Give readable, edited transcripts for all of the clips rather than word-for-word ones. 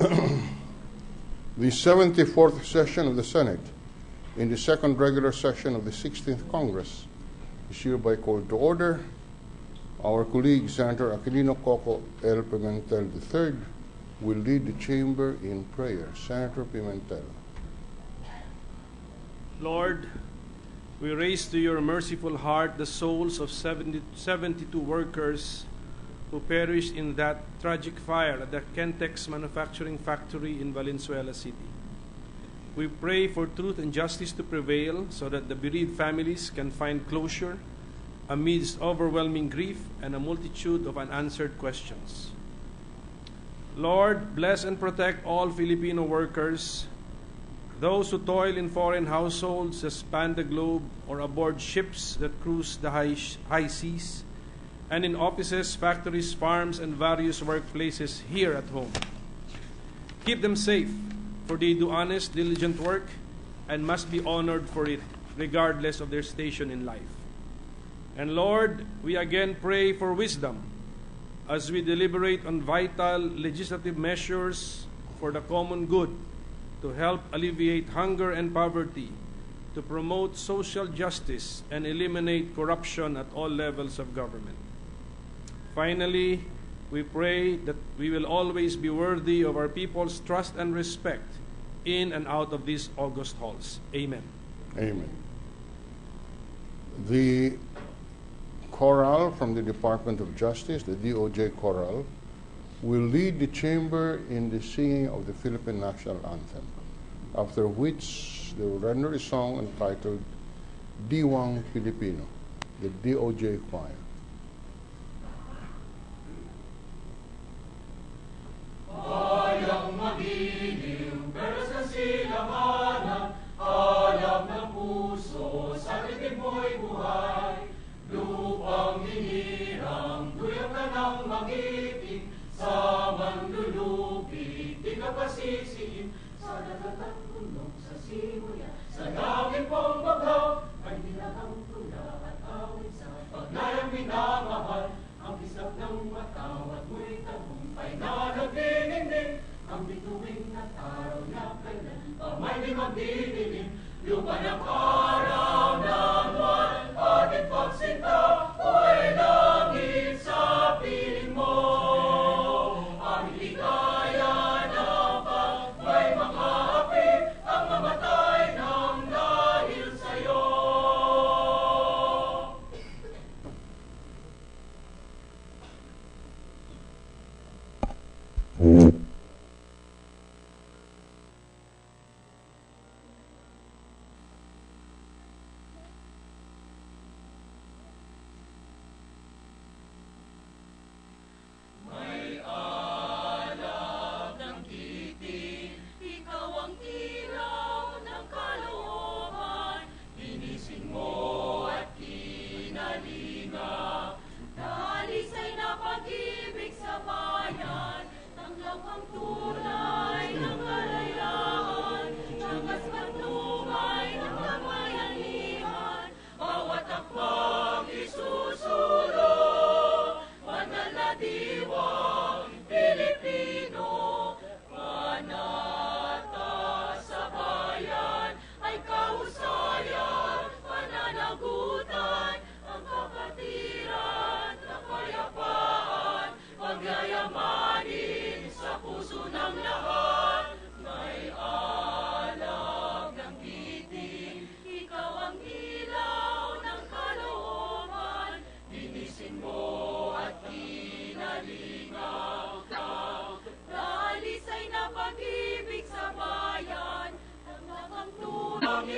The 74th session of the Senate in the second regular session of the 16th Congress is hereby called to order. Our colleague, Senator Aquilino Coco L. Pimentel III, will lead the chamber in prayer. Senator Pimentel. Lord, we raise to your merciful heart the souls of 72 workers who perished in that tragic fire at the Kentex manufacturing factory in Valenzuela City. We pray for truth and justice to prevail so that the bereaved families can find closure amidst overwhelming grief and a multitude of unanswered questions. Lord, bless and protect all Filipino workers, those who toil in foreign households that span the globe or aboard ships that cruise the high seas, and in offices, factories, farms, and various workplaces here at home. Keep them safe, for they do honest, diligent work and must be honored for it, regardless of their station in life. And Lord, we again pray for wisdom as we deliberate on vital legislative measures for the common good to help alleviate hunger and poverty, to promote social justice and eliminate corruption at all levels of government. Finally, we pray that we will always be worthy of our people's trust and respect in and out of these august halls. Amen. Amen. The choral from the Department of Justice, the DOJ choral, will lead the chamber in the singing of the Philippine National Anthem, after which they will render a song entitled Diwang Pilipino, the DOJ choir. Bayang magiliw, pero sa silanganan, alam ng puso, sa titig mo'y buhay. Lupang hinirang, duyang ka ng mag-ibig, sa manlulubig, di ka pasisiin. Sa dagat at tulong, sa simuya, sa langit pong baghaw, ay nilagang tula at awit sa pagnayang minamahal. Ang kisap ng matawat mo'y tagumpay na nagdinigdig, ang bituing at araw na kailan pa may di magdidilim. Lupa ng araw ng buwan, ating pagsinta, huwag langit sa piling mo. Ang hikaya ng pag may mga api, ang mamatay ng dahil sa'yo.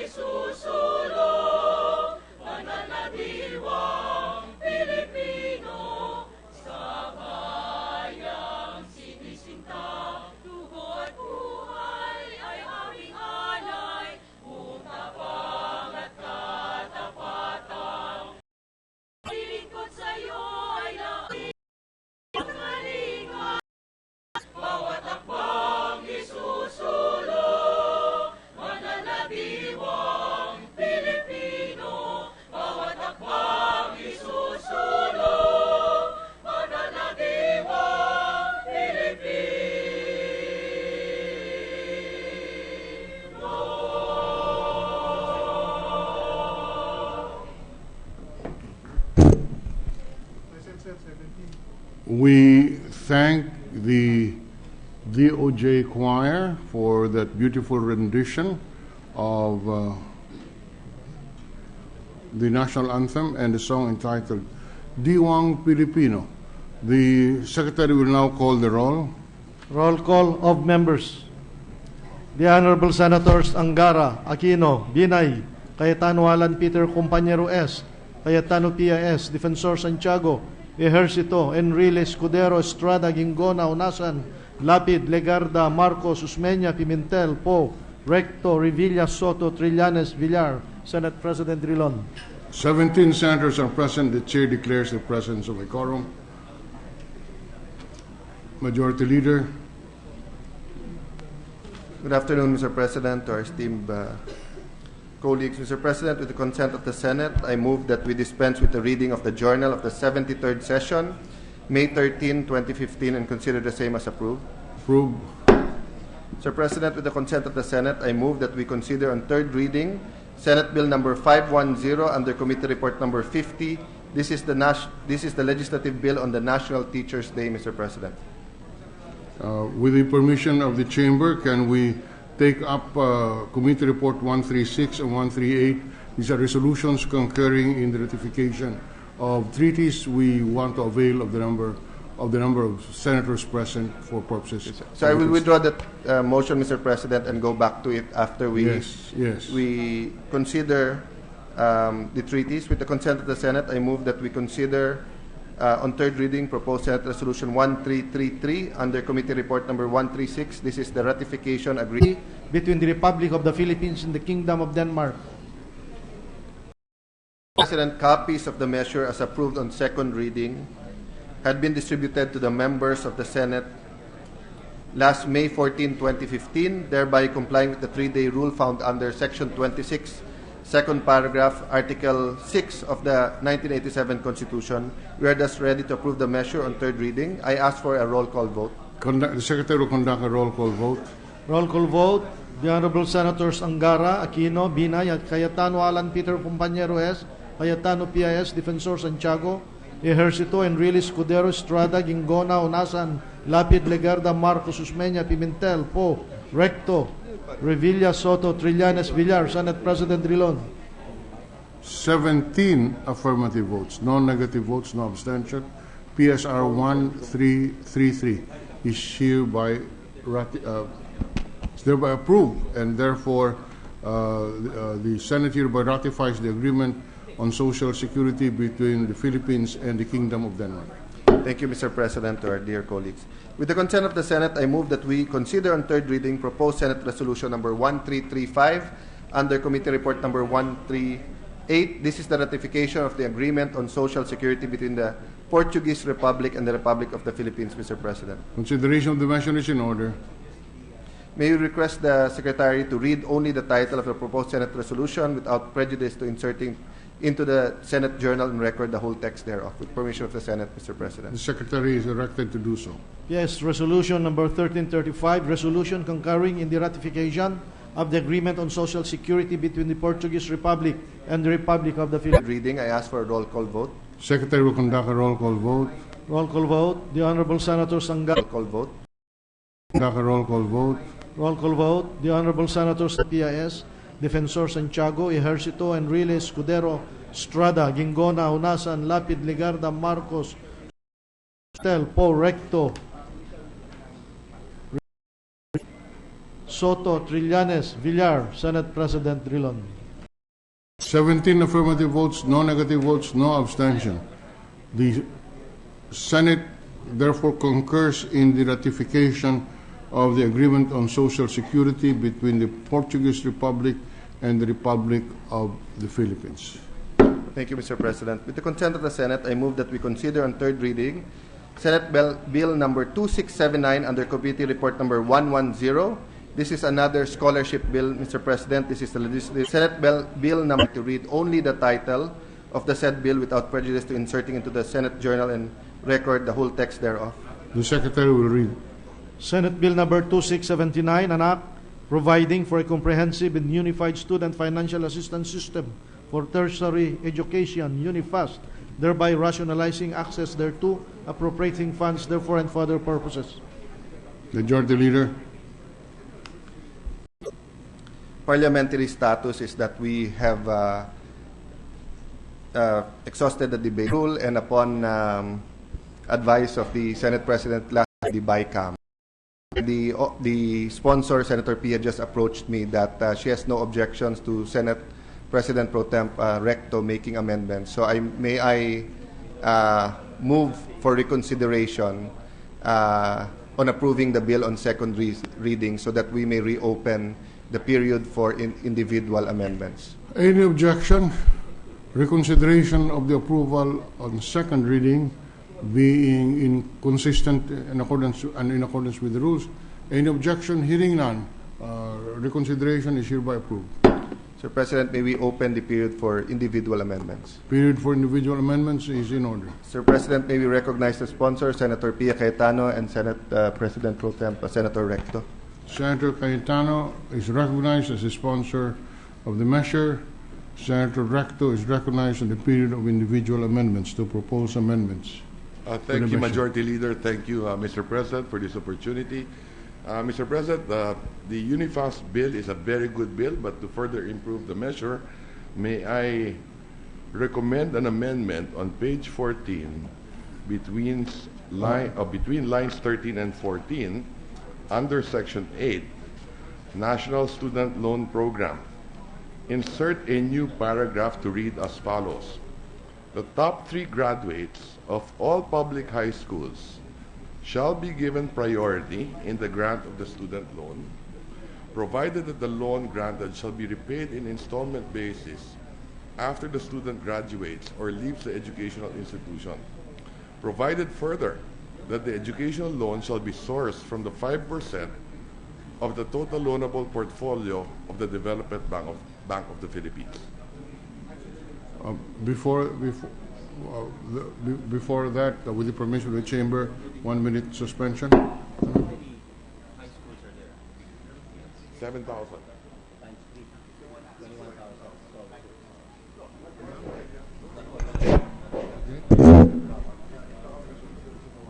Isusulong, banal na diwang Pilipino, sa bayang sinisinta, dugo at buhay ay aming alay, kung tapang at katapatang. Lilingkod sa'yo ay laking ang kalinga, bawat akbang isusulong, banal na diwang Pilipino. We thank the DOJ choir for that beautiful rendition of the national anthem and the song entitled Diwang Pilipino. The Secretary will now call the roll. Roll call of members. The Honorable Senators Angara, Aquino, Binay, Cayetano Alan Peter Compañero S., Cayetano Pia S., Defensor Santiago, Ejercito, Enrile Escudero, Estrada, Gingona, Onasan, Lapid, Legarda, Marcos, Usmeña, Pimentel, Po, Recto, Revilla, Soto, Trillanes, Villar. Senate President Drilon. 17 senators are present. The chair declares the presence of a quorum. Majority Leader. Good afternoon, Mr. President, to our esteemed colleagues. Mr. President, with the consent of the Senate, I move that we dispense with the reading of the Journal of the 73rd Session, May 13, 2015, and consider the same as approved. Approved. Mr. President, with the consent of the Senate, I move that we consider on third reading Senate Bill number 510 under Committee Report number 50. This is the legislative bill on the National Teachers' Day, Mr. President. With the permission of the Chamber, can we take up Committee Report 136 and 138? These are resolutions concurring in the ratification of treaties. We want to avail of the number of senators present for purposes. So I will withdraw that motion, Mr. President, and go back to it after we we consider the treaties. With the consent of the Senate, I move that we consider on third reading proposed Senate Resolution 1333 under Committee Report number 136. This is the ratification agreement Between the Republic of the Philippines and the Kingdom of Denmark. President, copies of the measure as approved on second reading had been distributed to the members of the Senate last May 14, 2015, thereby complying with the 3-day rule found under Section 26, second paragraph, Article 6 of the 1987 Constitution. We are thus ready to approve the measure on third reading. I ask for a roll call vote. The Secretary will conduct a roll call vote. Roll call vote. The Honorable Senators Angara, Aquino, Binay, at Cayetano Alan Peter Compañero S., Cayetano Pia S., Defensor Santiago, Ejercito, Enrile Escudero, Estrada, Gingona, Onasan, Lapid, Legarda, Marcos, Usmeña, Pimentel, Po, Recto, Revilla, Soto, Trillanes, Villar. Senate President Drilon. 17 affirmative votes, no negative votes, no abstention. PSR 1333 is hereby approved, and therefore the Senate hereby ratifies the agreement on social security between the Philippines and the Kingdom of Denmark. Thank you, Mr. President, to our dear colleagues. With the consent of the Senate, I move that we consider on third reading proposed Senate Resolution number 1335 under Committee Report number 138. This is the ratification of the agreement on social security between the Portuguese Republic and the Republic of the Philippines, Mr. President. Consideration of the measure is in order. May we request the Secretary to read only the title of the proposed Senate resolution without prejudice to inserting into the Senate Journal and Record the whole text thereof. With permission of the Senate, Mr. President. The Secretary is directed to do so. Yes, Resolution number 1335, resolution concurring in the ratification of the Agreement on Social Security between the Portuguese Republic and the Republic of the Philippines. Reading, I ask for a roll call vote. Secretary will conduct a roll call vote. Roll call vote. The Honorable Senator Sangha. Roll call vote. Conduct a roll call vote. Roll call vote. The Honorable Senator Pia S., Defensor Santiago, Ejercito, Enrile, Escudero, Estrada, Gingona, Unasan, Lapid, Legarda, Marcos, Stel, Po, Recto, Soto, Trillanes, Villar. Senate President Drilon. 17 affirmative votes, no negative votes, no abstention. The Senate therefore concurs in the ratification of the agreement on social security between the Portuguese Republic and the Republic of the Philippines. Thank you, Mr. President. With the consent of the Senate, I move that we consider on third reading Senate Bill number 2679 under Committee Report number 110. This is another scholarship bill, Mr. President. This is the legislative Senate Bill number to read only the title of the said bill without prejudice to inserting into the Senate Journal and Record the whole text thereof. The Secretary will read. Senate Bill number 2679, an act providing for a comprehensive and unified student financial assistance system for tertiary education, UNIFAST, thereby rationalizing access thereto, appropriating funds therefore and for other purposes. Majority Leader. Parliamentary status is that we have exhausted the debate rule, and upon advice of the Senate President last the BICAM, the sponsor, Senator Pia, just approached me that she has no objections to Senate President Pro Temp Recto making amendments. So I move for reconsideration on approving the bill on second reading so that we may reopen the period for individual amendments. Any objection? Reconsideration of the approval on second reading being inconsistent in accordance with the rules. Any objection? Hearing none. Reconsideration is hereby approved. Sir President, may we open the period for individual amendments? Period for individual amendments is in order. Sir President, may we recognize the sponsor, Senator Pia Cayetano, and Senate President Pro Temp, Senator Recto. Senator Cayetano is recognized as the sponsor of the measure. Senator Recto is recognized in the period of individual amendments to propose amendments. Thank you, Majority Leader. Thank you, Mr. President, for this opportunity. Mr. President, the UNIFAS bill is a very good bill, but to further improve the measure, may I recommend an amendment on page 14 between lines 13 and 14 under Section 8, National Student Loan Program. Insert a new paragraph to read as follows. The top 3 graduates of all public high schools shall be given priority in the grant of the student loan, provided that the loan granted shall be repaid in installment basis after the student graduates or leaves the educational institution, provided further that the educational loan shall be sourced from the 5% of the total loanable portfolio of the Development Bank of the Philippines. Before that, with the permission of the Chamber, 1 minute suspension. 7,000.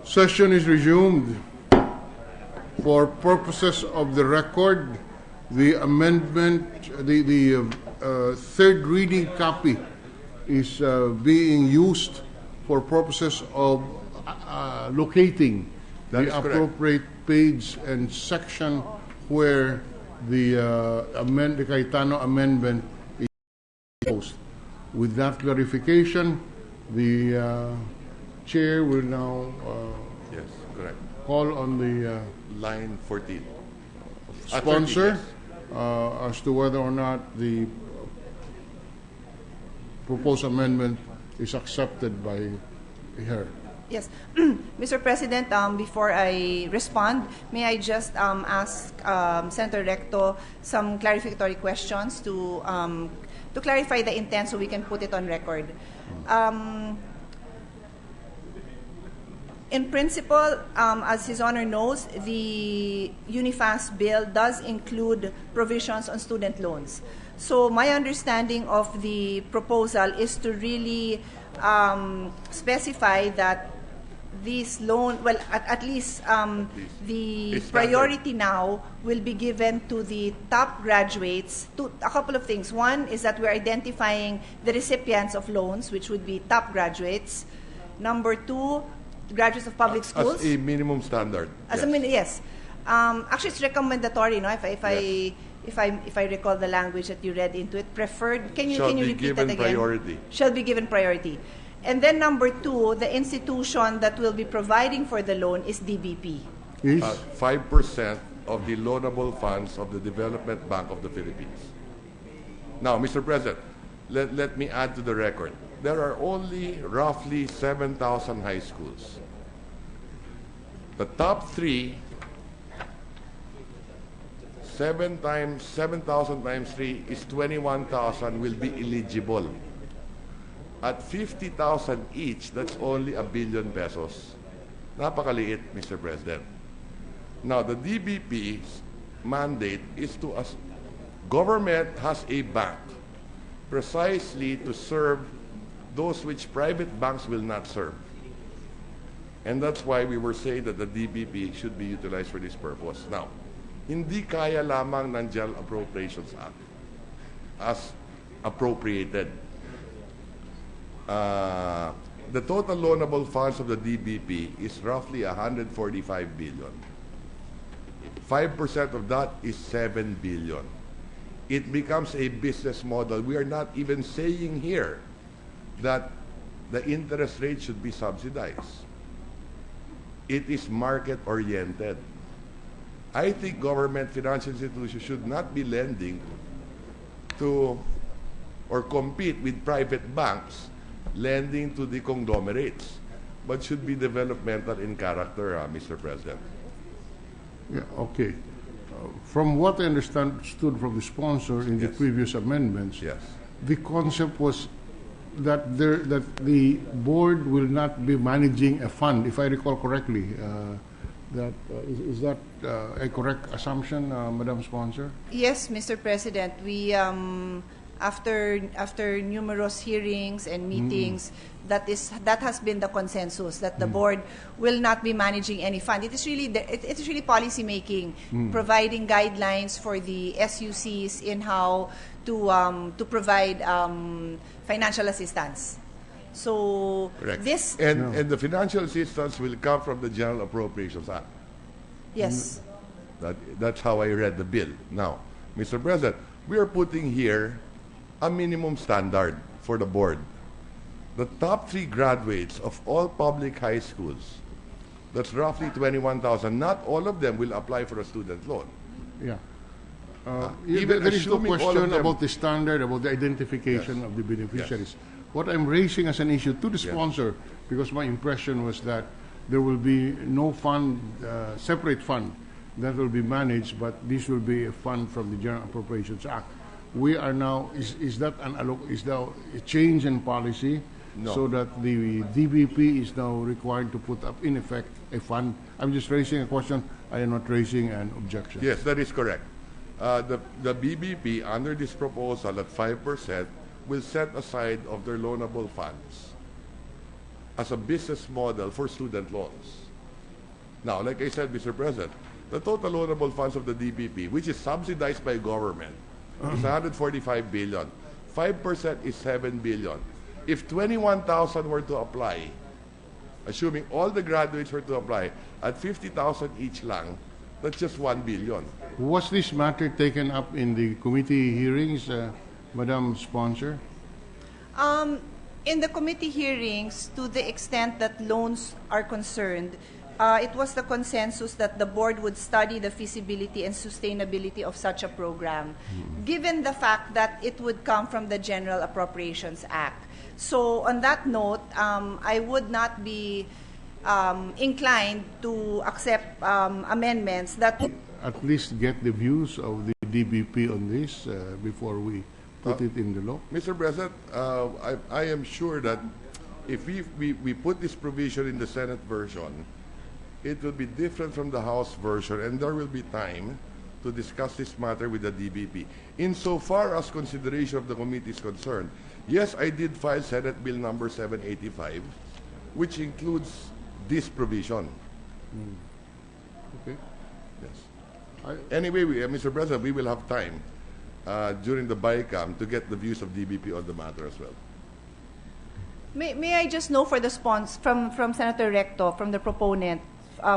Session is resumed. For purposes of the record, the amendment, the third reading copy is being used for purposes of locating That the is correct. appropriate page and section where the Cayetano amendment is posed. With that clarification, the chair will now Yes, correct. call on the Line 14. sponsor 13, as to whether or not the proposed amendment is accepted by her. Yes. Mr. President, before I respond, may I just ask Senator Recto some clarificatory questions to clarify the intent so we can put it on record. In principle, as His Honor knows, the UNIFAS bill does include provisions on student loans. So my understanding of the proposal is to really specify that these loan, well, at least the It's priority now will be given to the top graduates. To a couple of things. One is that we're identifying the recipients of loans, which would be top graduates. Number 2, graduates of public schools. As a minimum standard. As yes. yes. Actually, it's recommendatory, no? If I recall the language that you read into it, preferred. Can you repeat that again? Priority. Shall be given priority. And then number 2, the institution that will be providing for the loan is DBP. Is 5% of the loanable funds of the Development Bank of the Philippines. Now, Mr. President, let me add to the record. There are only roughly 7,000 high schools. The top 3, 7,000 times 3 is 21,000 will be eligible. At 50,000 each, that's only 1 billion pesos. Napakaliit, Mr. President. Now, the DBP's mandate is to, government has a bank precisely to serve those which private banks will not serve. And that's why we were saying that the DBP should be utilized for this purpose. Now, hindi kaya lamang ng General Appropriations Act as appropriated. The total loanable funds of the DBP is roughly 145 billion. 5% of that is 7 billion. It becomes a business model. We are not even saying here that the interest rate should be subsidized. It is market-oriented. I think government financial institutions should not be lending to or compete with private banks lending to the conglomerates, but should be developmental in character, Mr. President. Yeah, okay. From what I understood from the sponsor in the Yes. previous amendments, Yes. the concept was that the board will not be managing a fund, if I recall correctly. Is that a correct assumption, Madam Sponsor? Yes, Mr. President. We after numerous hearings and meetings, that has been the consensus that the board will not be managing any fund. It is really policy making, providing guidelines for the SUCs in how to provide financial assistance. So Correct. this And the financial assistance will come from the General Appropriations Act. yes. That's how I read the bill. Now, Mr. President, we are putting here a minimum standard for the board. The top 3 graduates of all public high schools, that's roughly 21,000, not all of them will apply for a student loan. Yeah. Even there is no assuming all of question them- about the standard, about the identification of the beneficiaries. What I'm raising as an issue to the sponsor, because my impression was that there will be no fund, separate fund that will be managed, but this will be a fund from the General Appropriations Act. We are now, is that a change in policy? No. So that the DBP is now required to put up, in effect, a fund? I'm just raising a question. I am not raising an objection. Yes, that is correct. The BBP, under this proposal at 5%, will set aside of their loanable funds as a business model for student loans. Now, like I said, Mr. President, the total loanable funds of the DBP, which is subsidized by government, is 145 billion. 5% is 7 billion. If 21,000 were to apply, assuming all the graduates were to apply, at 50,000 each lang, that's just 1 billion. Was this matter taken up in the committee hearings, Madam Sponsor? In the committee hearings, to the extent that loans are concerned, it was the consensus that the board would study the feasibility and sustainability of such a program, given the fact that it would come from the General Appropriations Act. So on that note, I would not be inclined to accept amendments that At least get the views of the DBP on this before we put it in the law. Mr. President, I am sure that if we put this provision in the Senate version, it will be different from the House version, and there will be time to discuss this matter with the DBP. Insofar as consideration of the committee is concerned, yes, I did file Senate Bill number 785, which includes this provision. Okay. Yes. Anyway, Mr. President, we will have time during the BICAM to get the views of DBP on the matter as well. May I just know for the from Senator Recto, from the proponent,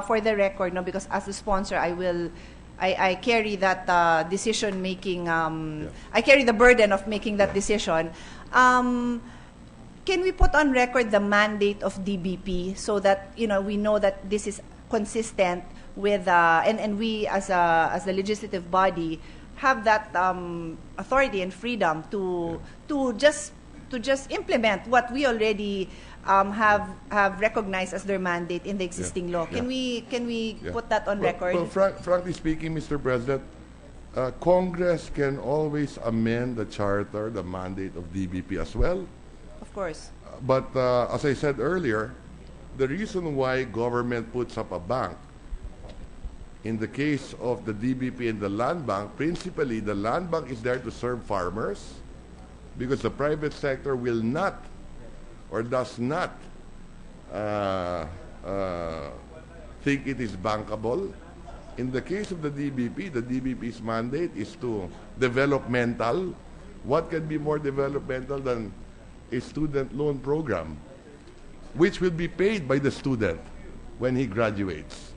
for the record, no, because as the sponsor, I carry that decision making. I carry the burden of making that decision. Can we put on record the mandate of DBP so that we know that this is consistent with and we as the legislative body have that authority and freedom to just implement what we already have recognized as their mandate in the existing law. Can we put that on record? Well, frankly speaking, Mr. President, Congress can always amend the charter, the mandate of DBP as well. Of course. But as I said earlier, the reason why government puts up a bank, in the case of the DBP and the land bank, principally the land bank is there to serve farmers, because the private sector will not or does not think it is bankable, in the case of the DBP's mandate is to developmental. What can be more developmental than a student loan program, which will be paid by the student when he graduates?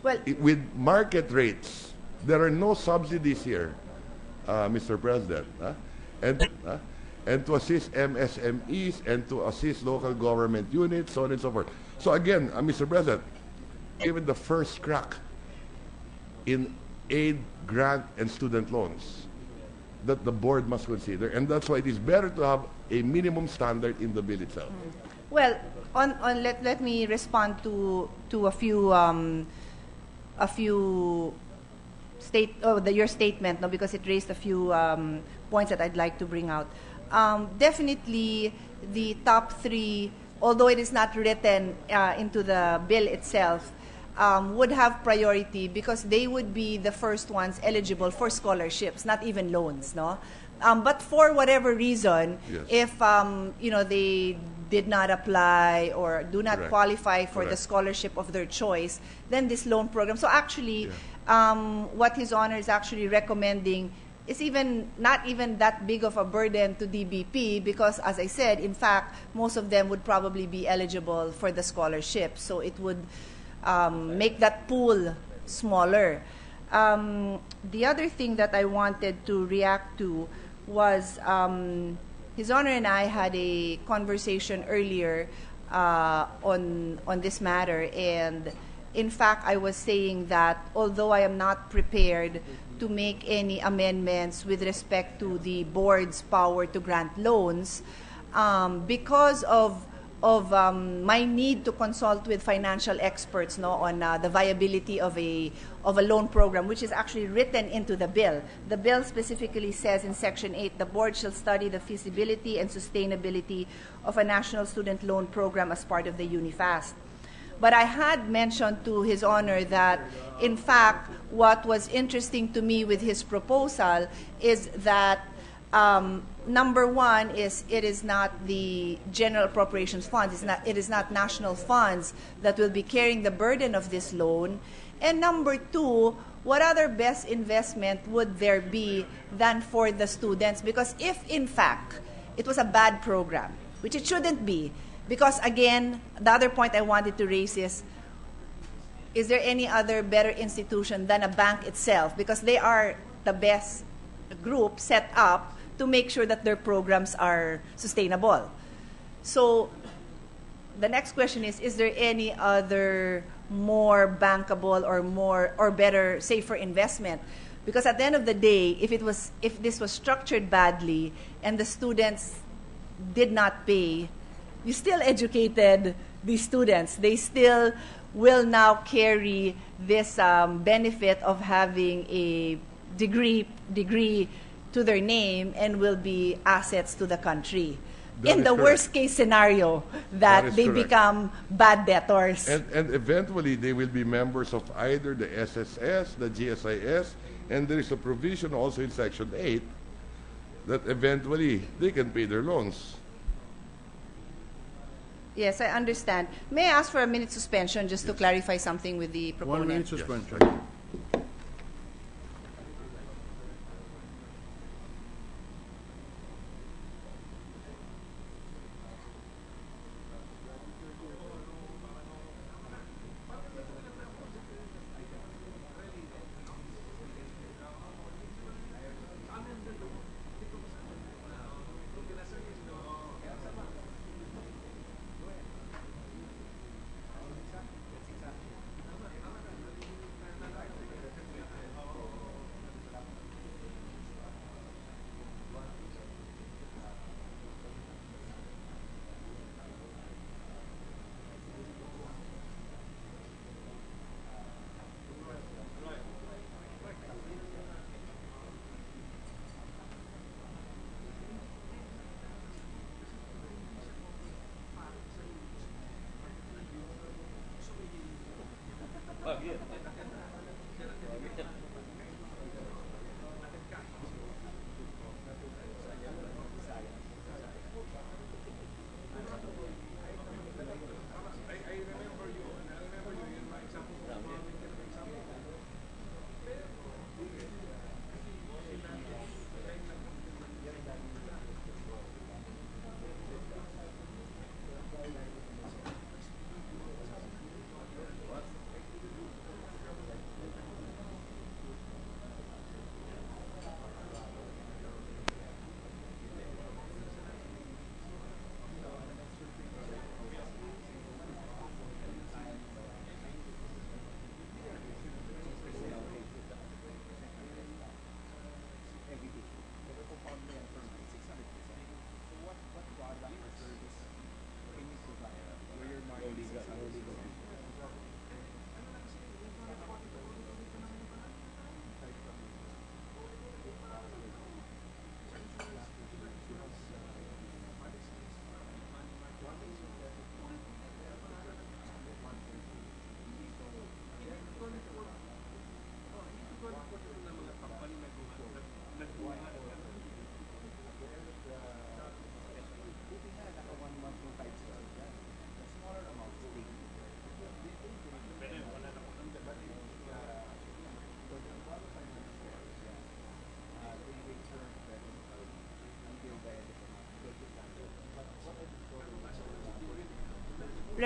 Well, With market rates, there are no subsidies here, Mr. President. And to assist MSMEs and to assist local government units, so on and so forth. So again, Mr. President, given the first crack in aid, grant, and student loans that the board must consider, and that's why it is better to have a minimum standard in the bill itself. well, let me respond to a few your statement, no, because it raised a few points that I'd like to bring out. Definitely, the top three, although it is not written into the bill itself, would have priority because they would be the first ones eligible for scholarships, not even loans, no. But for whatever reason, Yes. if they did not apply or do not Correct. qualify for the Correct. scholarship of their choice, then this loan program. So actually, Yeah. what His Honor is actually recommending is not even that big of a burden to DBP because, as I said, in fact, most of them would probably be eligible for the scholarship. So it would make that pool smaller. The other thing that I wanted to react to was His Honor and I had a conversation earlier on this matter, and in fact, I was saying that although I am not prepared to make any amendments with respect to the board's power to grant loans, because of my need to consult with financial experts, no, on the viability of a loan program, which is actually written into the bill. The bill specifically says in Section 8, the board shall study the feasibility and sustainability of a national student loan program as part of the UniFast. But I had mentioned to His Honor that, in fact, what was interesting to me with his proposal is that number one is it is not the general appropriations funds. It is not national funds that will be carrying the burden of this loan. And number two, what other best investment would there be than for the students? Because if, in fact, it was a bad program, which it shouldn't be, because, again, the other point I wanted to raise is there any other better institution than a bank itself? Because they are the best group set up to make sure that their programs are sustainable. So the next question is there any other more bankable or better, safer investment? Because at the end of the day, if this was structured badly and the students did not pay, you still educated these students. They still will now carry this benefit of having a degree to their name and will be assets to the country. That In is the correct. worst case scenario, That that is they correct. become bad debtors. And eventually, they will be members of either the SSS, the GSIS, and there is a provision also in Section 8 that eventually they can pay their loans. Yes, I understand. May I ask for a minute suspension just to clarify something with the 1 proponent? minute suspension.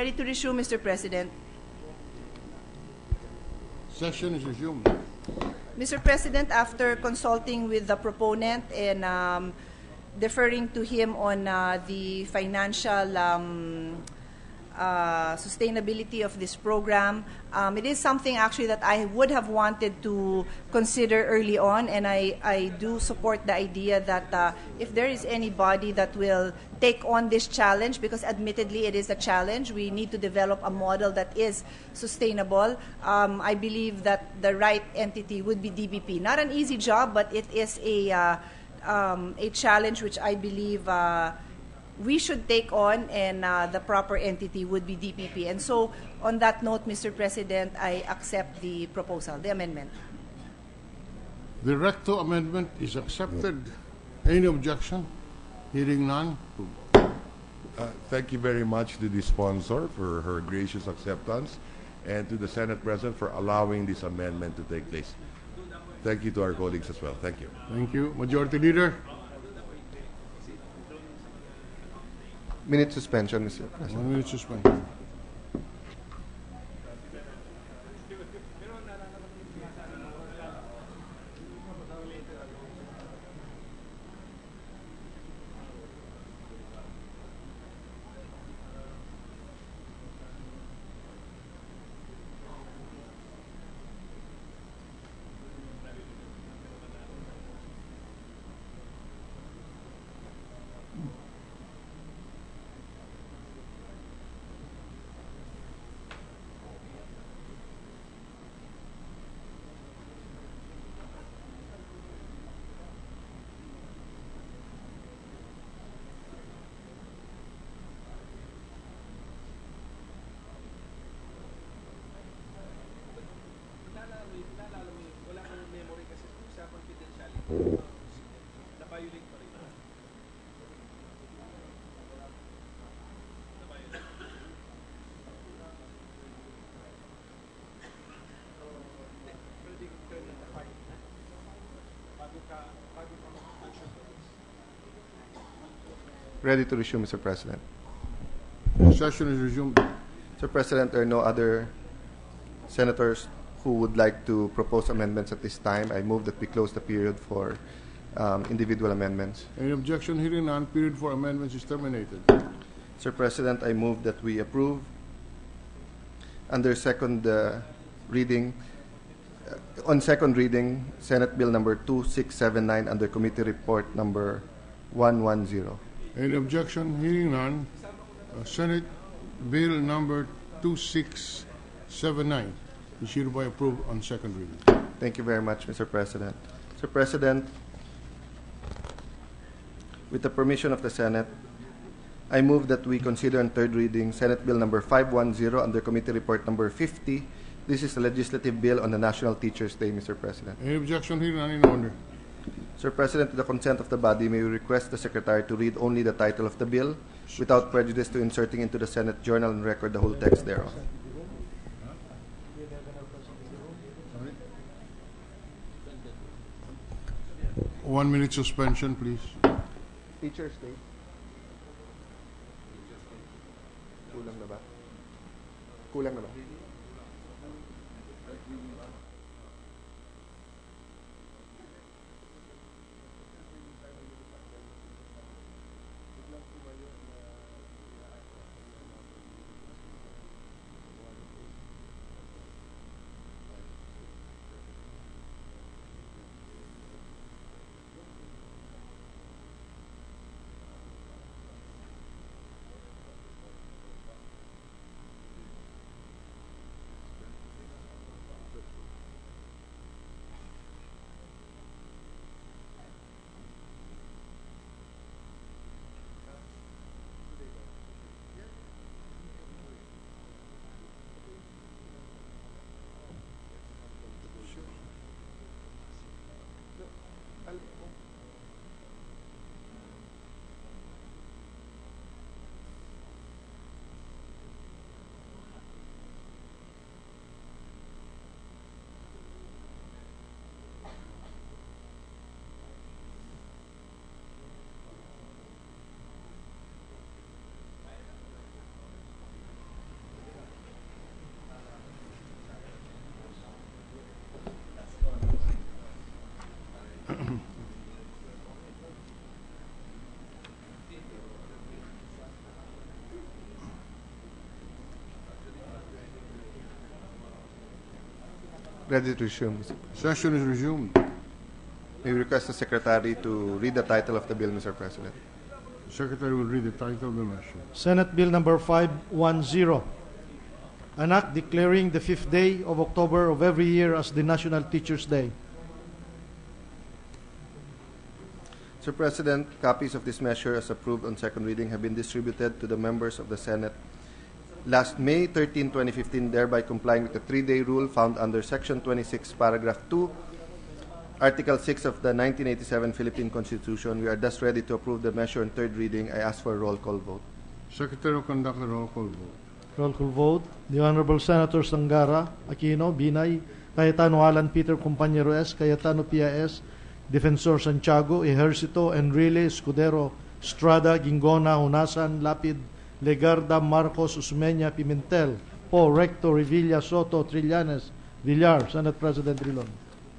Ready to resume, Mr. President. Session is resumed. Mr. President, after consulting with the proponent and deferring to him on the financial sustainability of this program, it is something actually that I would have wanted to consider early on, and I do support the idea that if there is anybody that will take on this challenge, because admittedly it is a challenge, we need to develop a model that is sustainable. I believe that the right entity would be DBP. Not an easy job, but it is a challenge which I believe we should take on, and the proper entity would be DPP. And so, on that note, Mr. President, I accept the proposal, the amendment. The recto amendment is accepted. Any objection? Hearing none. Thank you very much to the sponsor for her gracious acceptance and to the Senate President for allowing this amendment to take place. Thank you to our colleagues as well. Thank you. Thank you. Majority Leader. Minute suspension, Mr. President. 1 minute suspension. Ready to resume, Mr. President. Session is resumed. Mr. President, there are no other senators who would like to propose amendments at this time. I move that we close the period for individual amendments. Any objection? Hearing none. Period for amendments is terminated. Mr. President, I move that we approve under second reading, on second reading, Senate Bill number 2679 under Committee Report number 110. Any objection? Hearing none. Senate Bill number 2679 is hereby approved on second reading. Thank you very much, Mr. President. Mr. President, with the permission of the Senate, I move that we consider on third reading Senate Bill number 510 under Committee Report number 50. This is a legislative bill on the National Teachers' Day, Mr. President. Any objection? Hearing none in order. Sir President, with the consent of the body, may we request the Secretary to read only the title of the bill without prejudice to inserting into the Senate Journal and record the whole text thereof. One minute suspension, please. Teachers' Day. Kulang na ba? Kulang na ba? Ready to resume. Session is resumed. May we request the Secretary to read the title of the bill, Mr. President. The Secretary will read the title of the measure. Senate Bill number 510, an act declaring the 5th day of October of every year as the National Teachers' Day. Mr. President, copies of this measure as approved on second reading have been distributed to the members of the Senate last May 13, 2015, thereby complying with the 3-day rule found under Section 26, Paragraph 2, Article 6 of the 1987 Philippine Constitution. We are thus ready to approve the measure on third reading. I ask for a roll call vote. Secretary will conduct the roll call vote. Roll call vote. The Honorable Senators Angara, Aquino, Binay, Cayetano Alan Peter Compañero S., Cayetano P.I.S., Defensor Santiago, Ejercito, Enrile, Escudero, Estrada, Gingona, Hunasan, Lapid, Legarda, Marcos, Usmeña, Pimentel, Poe, Recto, Revilla, Soto, Trillanes, Villar. Senate President Drilon.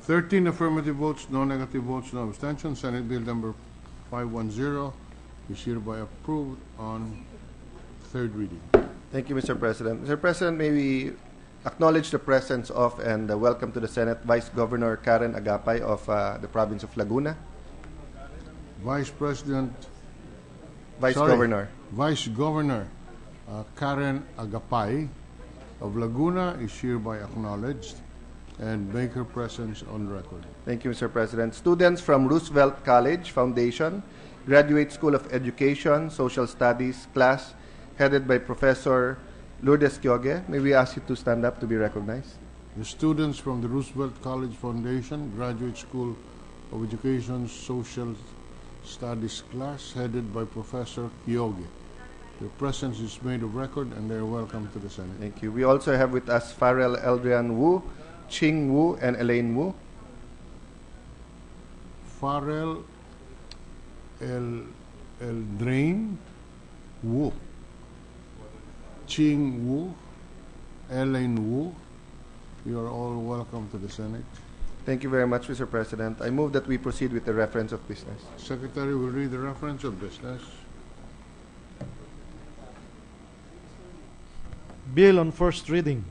13 affirmative votes, no negative votes, no abstentions. Senate Bill number 510 is hereby approved on third reading. Thank you, Mr. President. Mr. President, may we acknowledge the presence of and welcome to the Senate Vice Governor Karen Agapay of the province of Laguna. Vice Governor Karen Agapay of Laguna is hereby acknowledged and make her presence on record. Thank you, Mr. President. Students from Roosevelt College Foundation, Graduate School of Education, Social Studies class, headed by Professor Lourdes Kyoge. May we ask you to stand up to be recognized? The students from the Roosevelt College Foundation, Graduate School of Education, Social Studies class, headed by Professor Kyoge. Their presence is made of record and they are welcome to the Senate. Thank you. We also have with us Farrell Eldrian Wu, Ching Wu, and Elaine Wu. Farrell Eldrain Wu, Ching Wu, Elaine Wu. You are all welcome to the Senate. Thank you very much, Mr. President. I move that we proceed with the reference of business. Secretary will read the reference of business. Bill on first reading.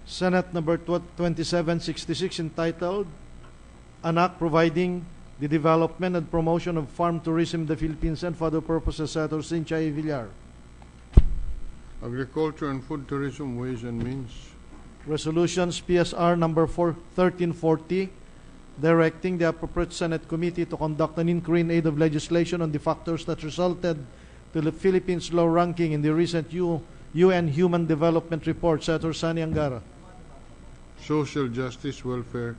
Senate number 2766, entitled An Act Providing the Development and Promotion of Farm Tourism in the Philippines and for other purposes. Senator Cynthia A. Villar. Agriculture and Food Tourism, Ways and Means. Resolutions PSR number 1340, directing the appropriate Senate committee to conduct an inquiry in aid of legislation on the factors that resulted to the Philippines' low ranking in the recent UN Human Development Report. Senator Sani Angara. Social Justice, Welfare,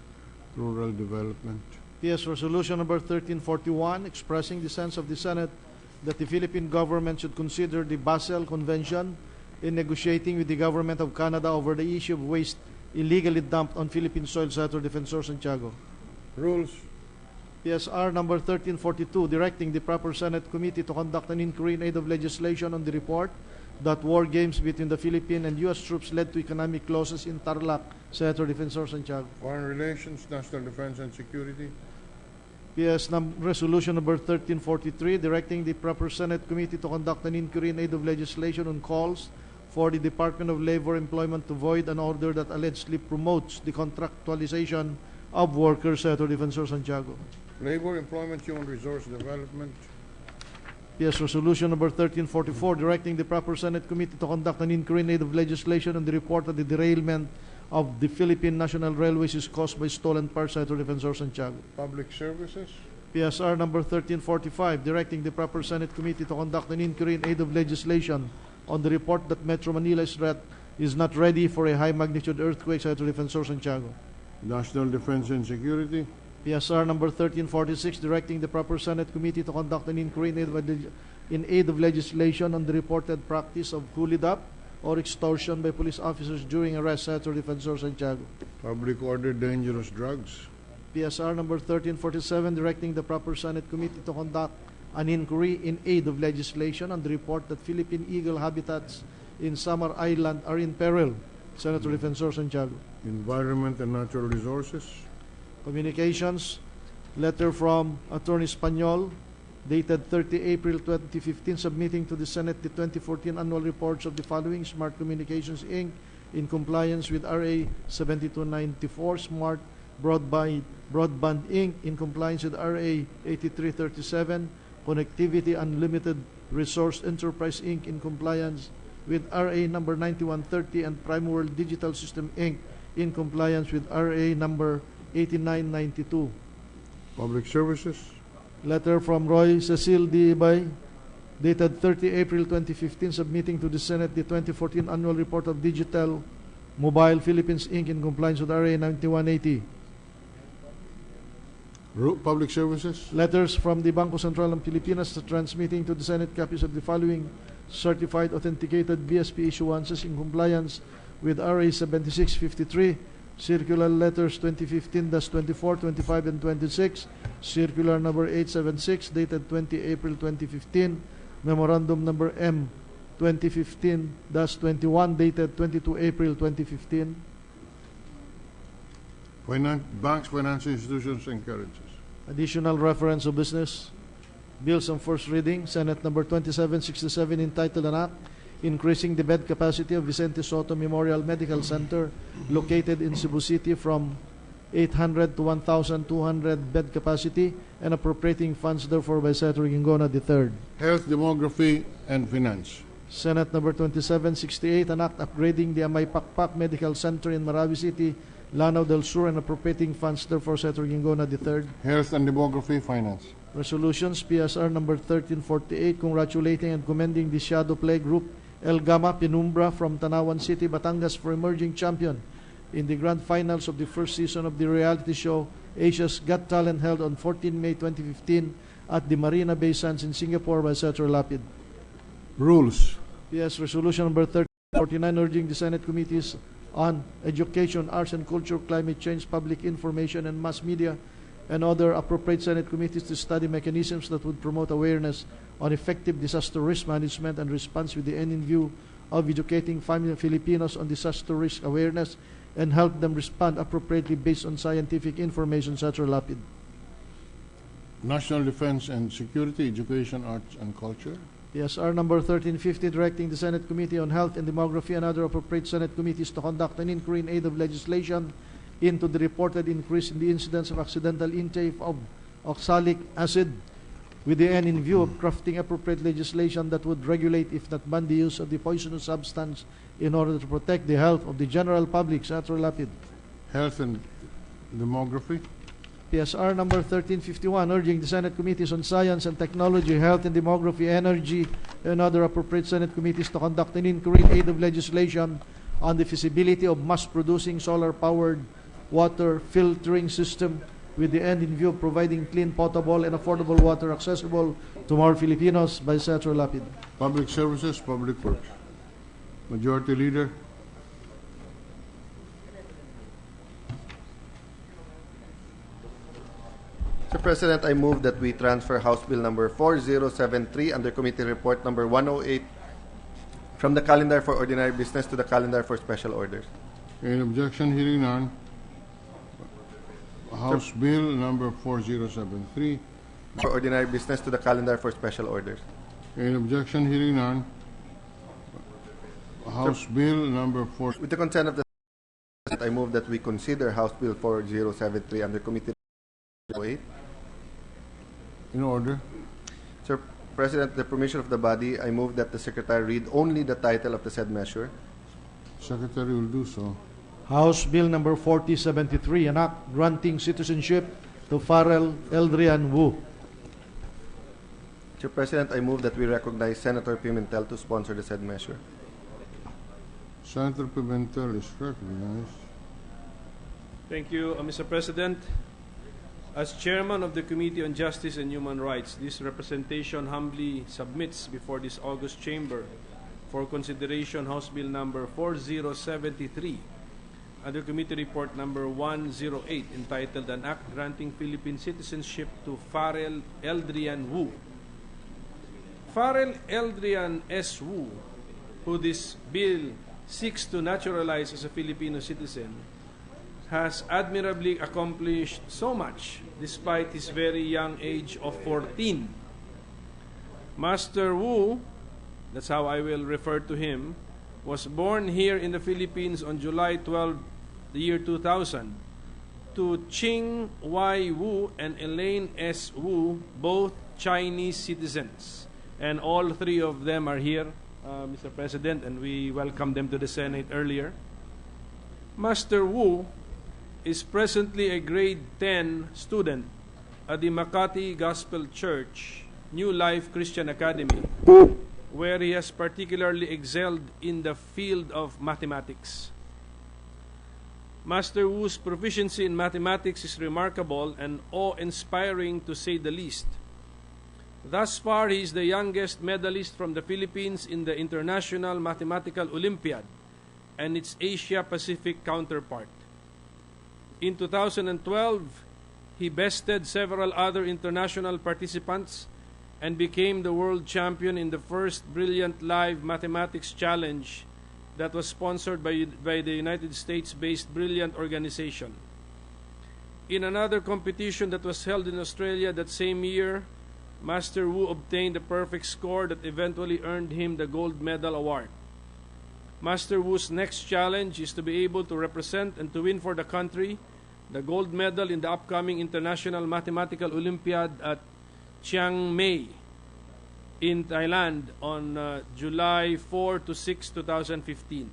Rural Development. PS Resolution number 1341, expressing the sense of the Senate that the Philippine government should consider the Basel Convention in negotiating with the government of Canada over the issue of waste illegally dumped on Philippine soil. Senator Defensor Santiago. Rules. PSR number 1342, directing the proper Senate committee to conduct an inquiry in aid of legislation on the report that war games between the Philippine and U.S. troops led to economic losses in Tarlac. Senator Defensor Santiago. Foreign Relations, National Defense and Security. Resolution number 1343, directing the proper Senate committee to conduct an inquiry in aid of legislation on calls for the Department of Labor Employment to void an order that allegedly promotes the contractualization of workers. Senator Defensor Santiago. Labor, Employment, Human Resource Development. Resolution number 1344, directing the proper Senate committee to conduct an inquiry in aid of legislation on the report that the derailment of the Philippine National Railways is caused by stolen parts. Senator Defensor Santiago. Public Services. PSR number 1345, directing the proper Senate committee to conduct an inquiry in aid of legislation on the report that Metro Manila is not ready for a high-magnitude earthquake. Senator Defensor Santiago. National Defense and Security. PSR number 1346, directing the proper Senate committee to conduct an inquiry in aid of legislation on the reported practice of cool-it-up or extortion by police officers during arrest. Senator Defensor Santiago. Public Order, Dangerous Drugs. PSR number 1347, directing the proper Senate committee to conduct an inquiry in aid of legislation on the report that Philippine eagle habitats in Samar Island are in peril. Senator Defensor Santiago. Environment and Natural Resources. Communications, letter from Attorney Espanyol, dated 30 April 2015, submitting to the Senate the 2014 annual reports of the following: Smart Communications Inc., in compliance with RA 7294, Smart Broadband Inc. in compliance with RA 8337, Connectivity Unlimited Resource Enterprise Inc. in compliance with RA number 9130, and Prime World Digital System Inc. in compliance with RA number 8992. Public Services. Letter from Roy Cecil D. Ibay, dated 30 April 2015, submitting to the Senate the 2014 Annual Report of Digital Mobile Philippines Inc. in compliance with RA 9180. Public Services. Letters from the Bangko Sentral ng Pilipinas transmitting to the Senate copies of the following certified authenticated BSP issuances in compliance with RA 7653, Circular Letters 2015-24, 25, and 26, Circular number 876 dated 20 April 2015, Memorandum number M 2015-21 dated 22 April 2015. Banks, financial institutions, and carriages. Additional reference of business. Bills on first reading. Senate number 2767, entitled An Act increasing the bed capacity of Vicente Soto Memorial Medical Center located in Cebu City from 800 to 1,200 bed capacity and appropriating funds therefore by Senator Gingona III. Health, Demography, and Finance. Senate number 2768, an act upgrading the Amay Pakpak Medical Center in Marawi City, Lanao del Sur, and appropriating funds therefore Senator Gingona III. Health and Demography, Finance. Resolutions, PSR number 1348, congratulating and commending the Shadow Play Group El Gama Penumbra from Tanawan City, Batangas for emerging champion in the grand finals of the first season of the reality show Asia's Got Talent, held on 14 May 2015 at the Marina Bay Sands in Singapore by Senator Lapid. Rules. PS Resolution number 1349, urging the Senate Committees on Education, Arts and Culture, Climate Change, Public Information, and Mass Media, and other appropriate Senate committees to study mechanisms that would promote awareness on effective disaster risk management and response with the end in view of educating Filipinos on disaster risk awareness and help them respond appropriately based on scientific information. Senator Lapid. National Defense and Security, Education, Arts, and Culture. PSR number 1350, directing the Senate Committee on Health and Demography and other appropriate Senate committees to conduct an inquiry in aid of legislation into the reported increase in the incidence of accidental intake of oxalic acid, with the end in view of crafting appropriate legislation that would regulate, if not ban, the use of the poisonous substance in order to protect the health of the general public. Senator Lapid. Health and Demography. PSR number 1351, urging the Senate Committees on Science and Technology, Health and Demography, Energy, and other appropriate Senate committees to conduct an inquiry in aid of legislation on the feasibility of mass-producing solar-powered water filtering system with the end in view of providing clean, potable, and affordable water accessible to more Filipinos by Senator Lapid. Public Services, Public Works. Majority Leader. Mr. President, I move that we transfer House Bill number 4073 under Committee Report number 108 from the calendar for ordinary business to the calendar for special orders. Any objection? Hearing none. House Bill number 4073. For ordinary business to the calendar for special orders. Any objection? Hearing none. House Bill number 4. With the consent of the Senate, I move that we consider House Bill 4073 under Committee Report 108. In order. Sir President, with the permission of the body, I move that the Secretary read only the title of the said measure. Secretary will do so. House Bill number 4073, an act granting citizenship to Farrell Eldrian Wu. Mr. President, I move that we recognize Senator Pimentel to sponsor the said measure. Senator Pimentel is recognized. Thank you, Mr. President. As Chairman of the Committee on Justice and Human Rights, this representation humbly submits before this august chamber for consideration House Bill number 4073 under Committee Report number 108, entitled An Act Granting Philippine Citizenship to Farrell Eldrian Wu. Farrell Eldrian S. Wu, who this bill seeks to naturalize as a Filipino citizen, has admirably accomplished so much despite his very young age of 14. Master Wu, that's how I will refer to him, was born here in the Philippines on July 12, the year 2000, to Ching Y. Wu and Elaine S. Wu, both Chinese citizens. And all three of them are here, Mr. President, and we welcomed them to the Senate earlier. Master Wu is presently a grade 10 student at the Makati Gospel Church, New Life Christian Academy, where he has particularly excelled in the field of mathematics. Master Wu's proficiency in mathematics is remarkable and awe-inspiring to say the least. Thus far, he is the youngest medalist from the Philippines in the International Mathematical Olympiad and its Asia-Pacific counterpart. In 2012, he bested several other international participants and became the world champion in the first Brilliant Live Mathematics Challenge that was sponsored by the United States-based Brilliant organization. In another competition that was held in Australia that same year, Master Wu obtained a perfect score that eventually earned him the gold medal award. Master Wu's next challenge is to be able to represent and to win for the country the gold medal in the upcoming International Mathematical Olympiad at Chiang Mai in Thailand on July 4 to 6, 2015.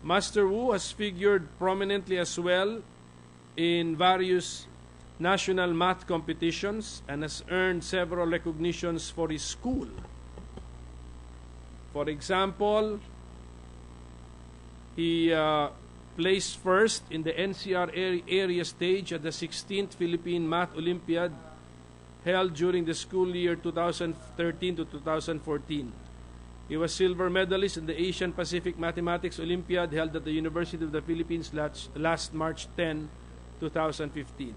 Master Wu has figured prominently as well in various national math competitions and has earned several recognitions for his school. For example, he placed first in the NCR area stage at the 16th Philippine Math Olympiad held during the school year 2013 to 2014. He was silver medalist in the Asian Pacific Mathematics Olympiad held at the University of the Philippines last March 10, 2015.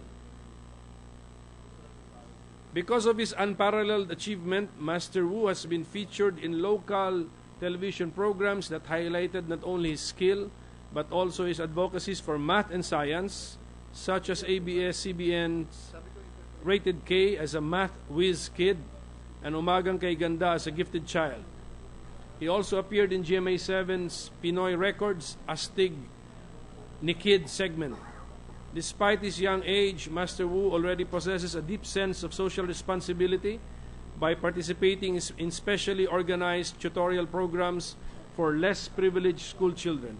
Because of his unparalleled achievement, Master Wu has been featured in local television programs that highlighted not only his skill, but also his advocacies for math and science, such as ABS-CBN's Rated K as a math whiz kid and Umagang Kay Ganda as a gifted child. He also appeared in GMA7's Pinoy Records Astig ni Kid segment. Despite his young age, Master Wu already possesses a deep sense of social responsibility by participating in specially organized tutorial programs for less privileged school children.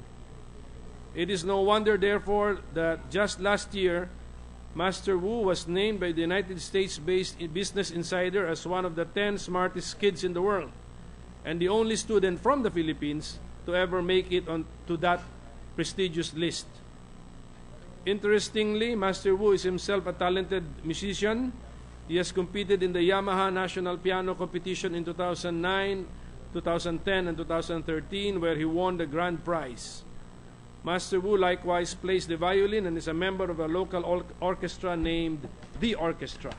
It is no wonder, therefore, that just last year, Master Wu was named by the United States-based Business Insider as one of the 10 smartest kids in the world and the only student from the Philippines to ever make it onto that prestigious list. Interestingly, Master Wu is himself a talented musician. He has competed in the Yamaha National Piano Competition in 2009, 2010, and 2013, where he won the grand prize. Master Wu likewise plays the violin and is a member of a local orchestra named The Orchestra.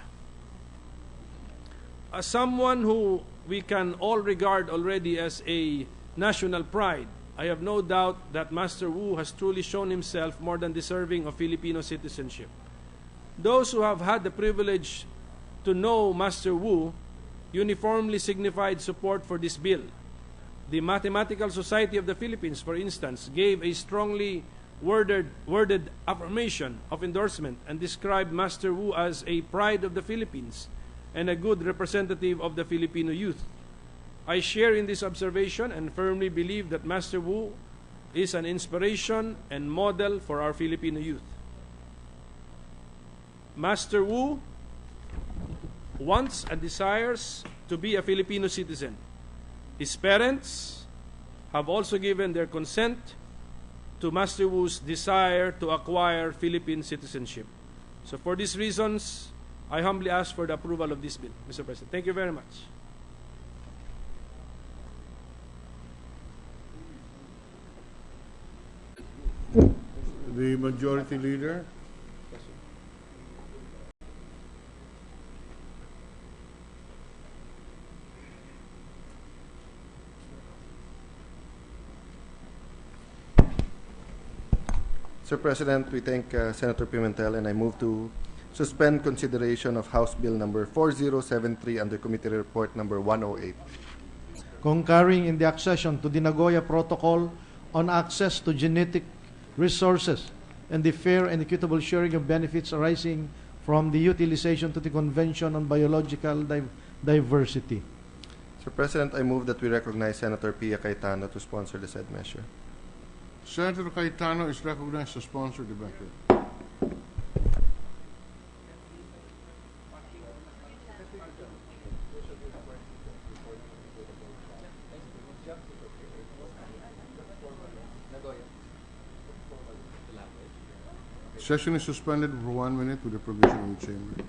As someone who we can all regard already as a national pride, I have no doubt that Master Wu has truly shown himself more than deserving of Filipino citizenship. Those who have had the privilege to know Master Wu uniformly signified support for this bill. The Mathematical Society of the Philippines, for instance, gave a strongly worded affirmation of endorsement and described Master Wu as a pride of the Philippines and a good representative of the Filipino youth. I share in this observation and firmly believe that Master Wu is an inspiration and model for our Filipino youth. Master Wu wants and desires to be a Filipino citizen. His parents have also given their consent to Master Wu's desire to acquire Philippine citizenship. So for these reasons, I humbly ask for the approval of this bill, Mr. President. Thank you very much. The Majority Leader. Mr. President, we thank Senator Pimentel, and I move to suspend consideration of House Bill number 4073 under Committee Report number 108. concurring in the accession to the Nagoya Protocol on access to genetic resources and the fair and equitable sharing of benefits arising from the utilization to the Convention on Biological Diversity. Mr. President, I move that we recognize Senator Pia Cayetano to sponsor the said measure. Senator Cayetano is recognized to sponsor the measure. Session is suspended for 1 minute with the provision of the chamber.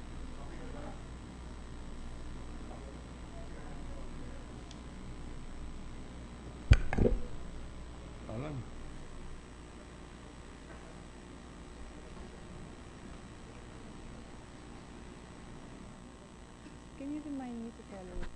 Alan. Can you remind me to follow?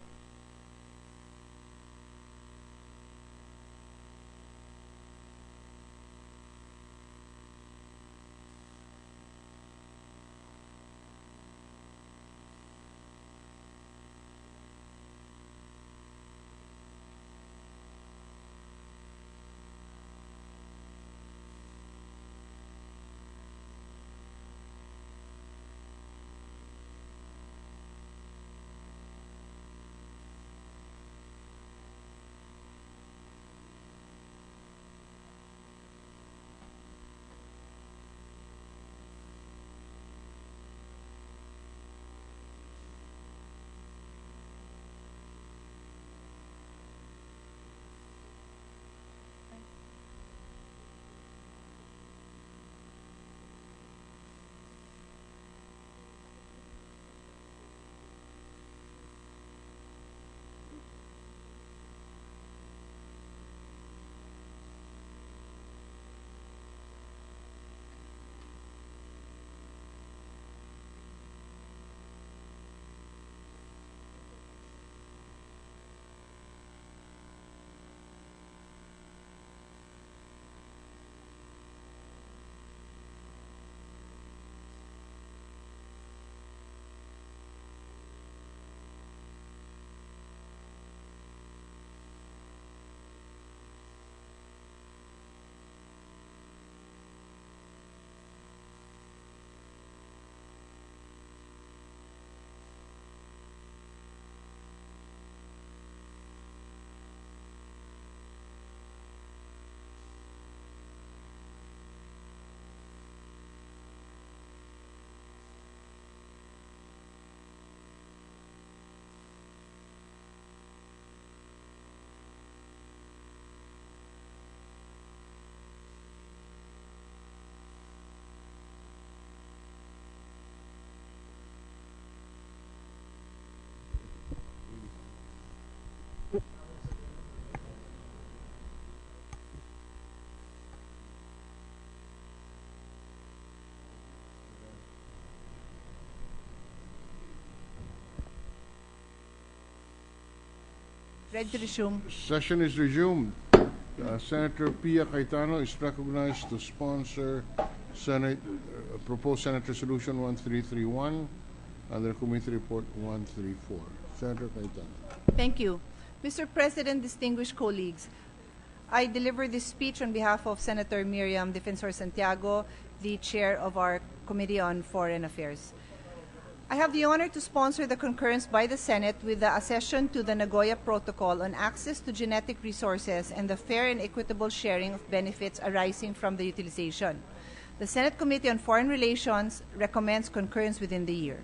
Ready to resume. Session is resumed. Senator Pia Cayetano is recognized to sponsor proposed Senate Resolution 1331 under Committee Report 134. Senator Cayetano. Thank you. Mr. President, distinguished colleagues, I deliver this speech on behalf of Senator Miriam Defensor Santiago, the chair of our Committee on Foreign Affairs. I have the honor to sponsor the concurrence by the Senate with the accession to the Nagoya Protocol on access to genetic resources and the fair and equitable sharing of benefits arising from the utilization. The Senate Committee on Foreign Relations recommends concurrence within the year.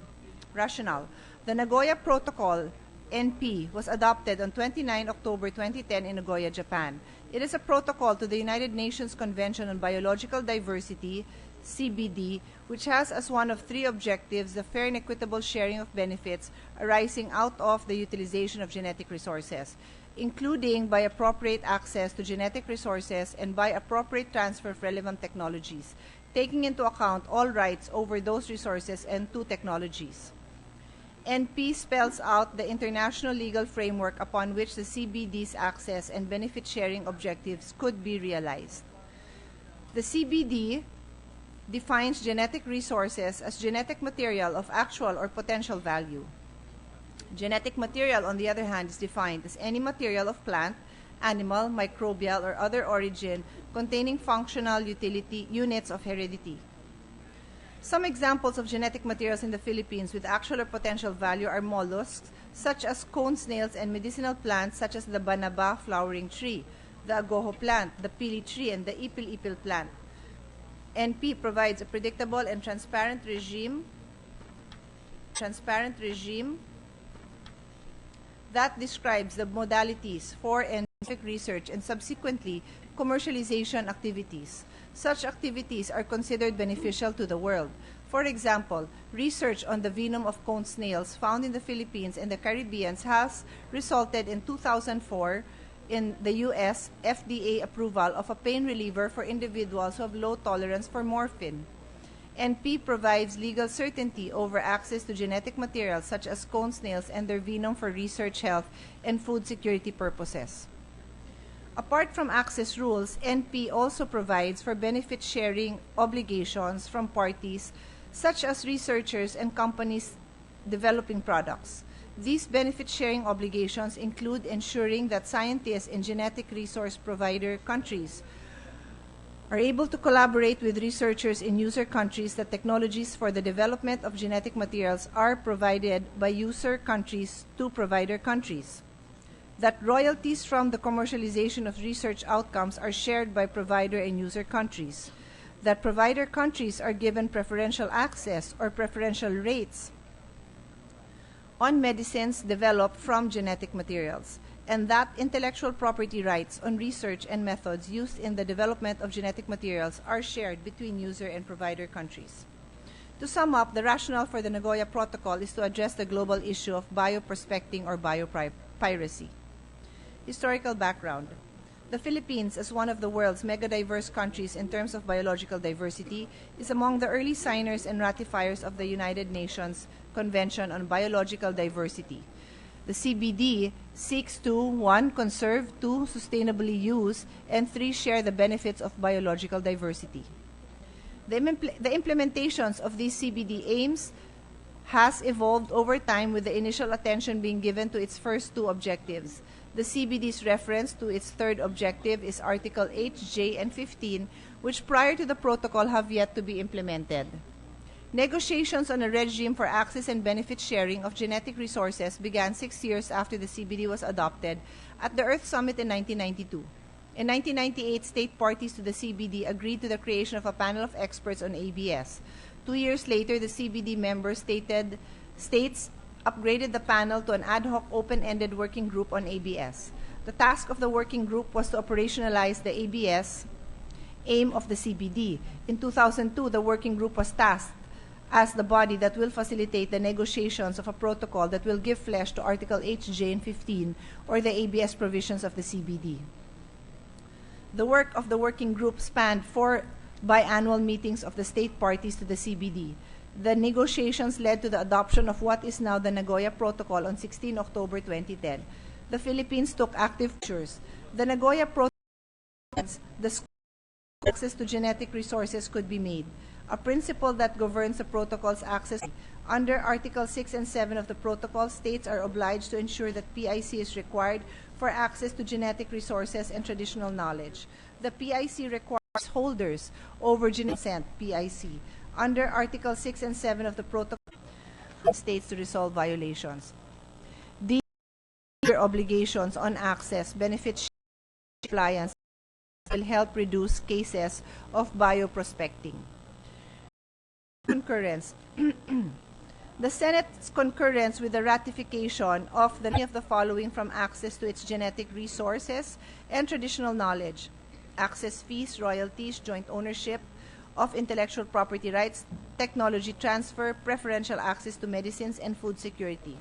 Rationale. The Nagoya Protocol, NP, was adopted on 29 October 2010 in Nagoya, Japan. It is a protocol to the United Nations Convention on Biological Diversity, CBD, which has as one of three objectives the fair and equitable sharing of benefits arising out of the utilization of genetic resources, including by appropriate access to genetic resources and by appropriate transfer of relevant technologies, taking into account all rights over those resources and to technologies. NP spells out the international legal framework upon which the CBD's access and benefit sharing objectives could be realized. The CBD defines genetic resources as genetic material of actual or potential value. Genetic material, on the other hand, is defined as any material of plant, animal, microbial, or other origin containing functional utility units of heredity. Some examples of genetic materials in the Philippines with actual or potential value are mollusks, such as cone snails, and medicinal plants such as the banaba flowering tree, the agoho plant, the pili tree, and the ipil-ipil plant. NP provides a predictable and transparent regime that describes the modalities for and research and subsequently commercialization activities. Such activities are considered beneficial to the world. For example, research on the venom of cone snails found in the Philippines and the Caribbean has resulted in 2004 in the U.S. FDA approval of a pain reliever for individuals who have low tolerance for morphine. NP provides legal certainty over access to genetic materials such as cone snails and their venom for research, health, and food security purposes. Apart from access rules, NP also provides for benefit sharing obligations from parties such as researchers and companies developing products. These benefit sharing obligations include ensuring that scientists in genetic resource provider countries are able to collaborate with researchers in user countries, that technologies for the development of genetic materials are provided by user countries to provider countries, that royalties from the commercialization of research outcomes are shared by provider and user countries, that provider countries are given preferential access or preferential rates on medicines developed from genetic materials, and that intellectual property rights on research and methods used in the development of genetic materials are shared between user and provider countries. To sum up, the rationale for the Nagoya Protocol is to address the global issue of bioprospecting or biopiracy. Historical background. The Philippines, as one of the world's mega-diverse countries in terms of biological diversity, is among the early signers and ratifiers of the United Nations Convention on Biological Diversity. The CBD seeks to 1. Conserve, 2. Sustainably use, and 3. Share the benefits of biological diversity. The implementations of these CBD aims has evolved over time, with the initial attention being given to its first 2 objectives. The CBD's reference to its 3rd objective is Article H, J, and 15, which prior to the protocol have yet to be implemented. Negotiations on a regime for access and benefit sharing of genetic resources began 6 years after the CBD was adopted at the Earth Summit in 1992. In 1998, state parties to the CBD agreed to the creation of a panel of experts on ABS. 2 years later, the CBD member states upgraded the panel to an ad hoc open-ended working group on ABS. The task of the working group was to operationalize the ABS aim of the CBD. In 2002, the working group was tasked as the body that will facilitate the negotiations of a protocol that will give flesh to Article H, J, and 15, or the ABS provisions of the CBD. The work of the working group spanned 4 biannual meetings of the state parties to the CBD. The negotiations led to the adoption of what is now the Nagoya Protocol on 16 October 2010. The Philippines took active measures. The Nagoya Protocol the access to genetic resources could be made, a principle that governs the protocol's access. Under Article 6 and 7 of the protocol, states are obliged to ensure that PIC is required for access to genetic resources and traditional knowledge. The PIC requires holders over genetic PIC. Under Article 6 and 7 of the protocol, states to resolve violations. These obligations on access, benefit compliance will help reduce cases of bioprospecting. Concurrence. The Senate's concurrence with the ratification of the following from access to its genetic resources and traditional knowledge: access fees, royalties, joint ownership of intellectual property rights, technology transfer, preferential access to medicines, and food security.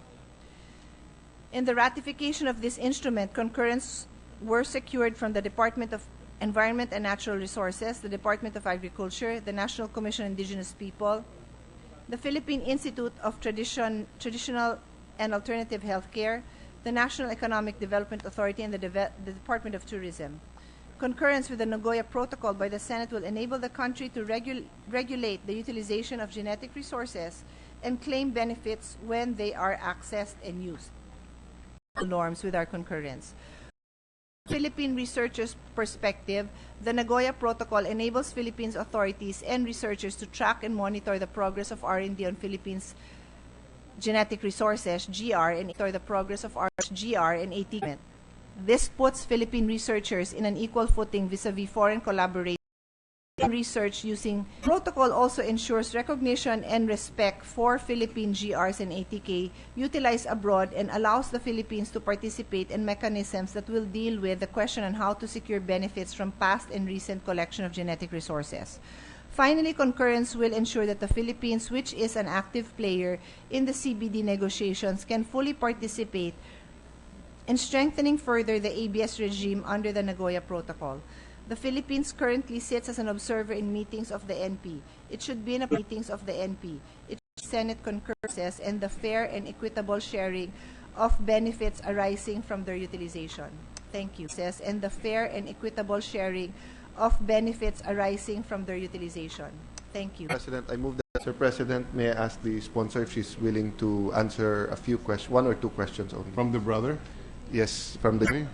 In the ratification of this instrument, concurrence were secured from the Department of Environment and Natural Resources, the Department of Agriculture, the National Commission on Indigenous People, the Philippine Institute of Traditional and Alternative Healthcare, the National Economic Development Authority, and the Department of Tourism. Concurrence with the Nagoya Protocol by the Senate will enable the country to regulate the utilization of genetic resources and claim benefits when they are accessed and used. Norms with our concurrence. Philippine researchers' perspective, the Nagoya Protocol enables Philippines authorities and researchers to track and monitor the progress of R&D on Philippines genetic resources, GR, and monitor the progress of GR and AT. This puts Philippine researchers in an equal footing vis-a-vis foreign collaborators. Research using protocol also ensures recognition and respect for Philippine GRs and ATK utilized abroad and allows the Philippines to participate in mechanisms that will deal with the question on how to secure benefits from past and recent collection of genetic resources. Finally, concurrence will ensure that the Philippines, which is an active player in the CBD negotiations, can fully participate in strengthening further the ABS regime under the Nagoya Protocol. The Philippines currently sits as an observer in meetings of the NP. It should be in meetings of the NP. It Senate concurrences and the fair and equitable sharing of benefits arising from their utilization. Thank you. And the fair and equitable sharing of benefits arising from their utilization. Thank you. President, I move that. Mr. President, may I ask the sponsor if she's willing to answer a few questions, one or two questions only? From the brother? Yes, from the...